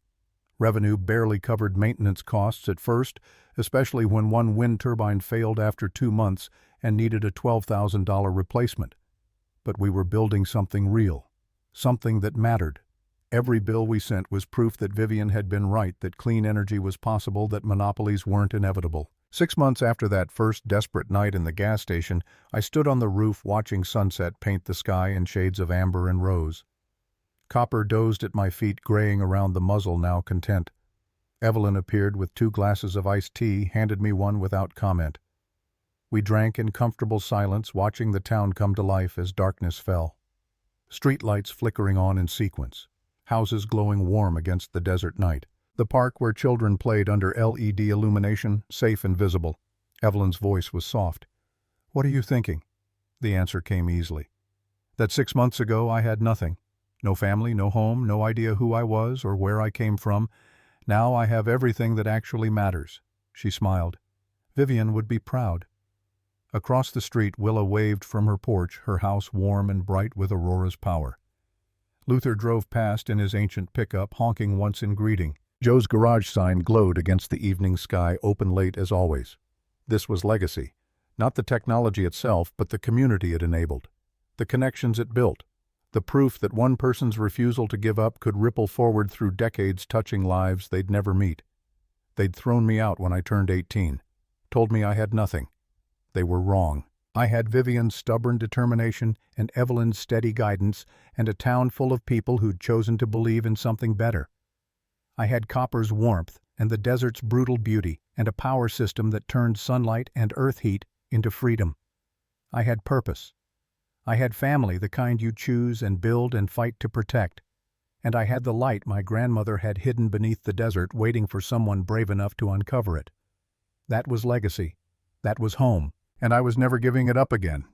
Revenue barely covered maintenance costs at first, especially when one wind turbine failed after 2 months and needed a $12,000 replacement. But we were building something real, something that mattered. Every bill we sent was proof that Vivian had been right, that clean energy was possible, that monopolies weren't inevitable. 6 months after that first desperate night in the gas station, I stood on the roof watching sunset paint the sky in shades of amber and rose. Copper dozed at my feet, graying around the muzzle, now content. Evelyn appeared with 2 glasses of iced tea, handed me one without comment. We drank in comfortable silence, watching the town come to life as darkness fell. Streetlights flickering on in sequence. Houses glowing warm against the desert night. The park where children played under LED illumination, safe and visible. Evelyn's voice was soft. What are you thinking? The answer came easily. That 6 months ago I had nothing. No family, no home, no idea who I was or where I came from. Now I have everything that actually matters. She smiled. Vivian would be proud. Across the street, Willa waved from her porch, her house warm and bright with Aurora's power. Luther drove past in his ancient pickup, honking once in greeting. Joe's garage sign glowed against the evening sky, open late as always. This was legacy. Not the technology itself, but the community it enabled. The connections it built. The proof that one person's refusal to give up could ripple forward through decades, touching lives they'd never meet. They'd thrown me out when I turned 18, told me I had nothing. They were wrong. I had Vivian's stubborn determination and Evelyn's steady guidance and a town full of people who'd chosen to believe in something better. I had copper's warmth and the desert's brutal beauty and a power system that turned sunlight and earth heat into freedom. I had purpose. I had family, the kind you choose and build and fight to protect. And I had the light my grandmother had hidden beneath the desert, waiting for someone brave enough to uncover it. That was legacy. That was home. And I was never giving it up again.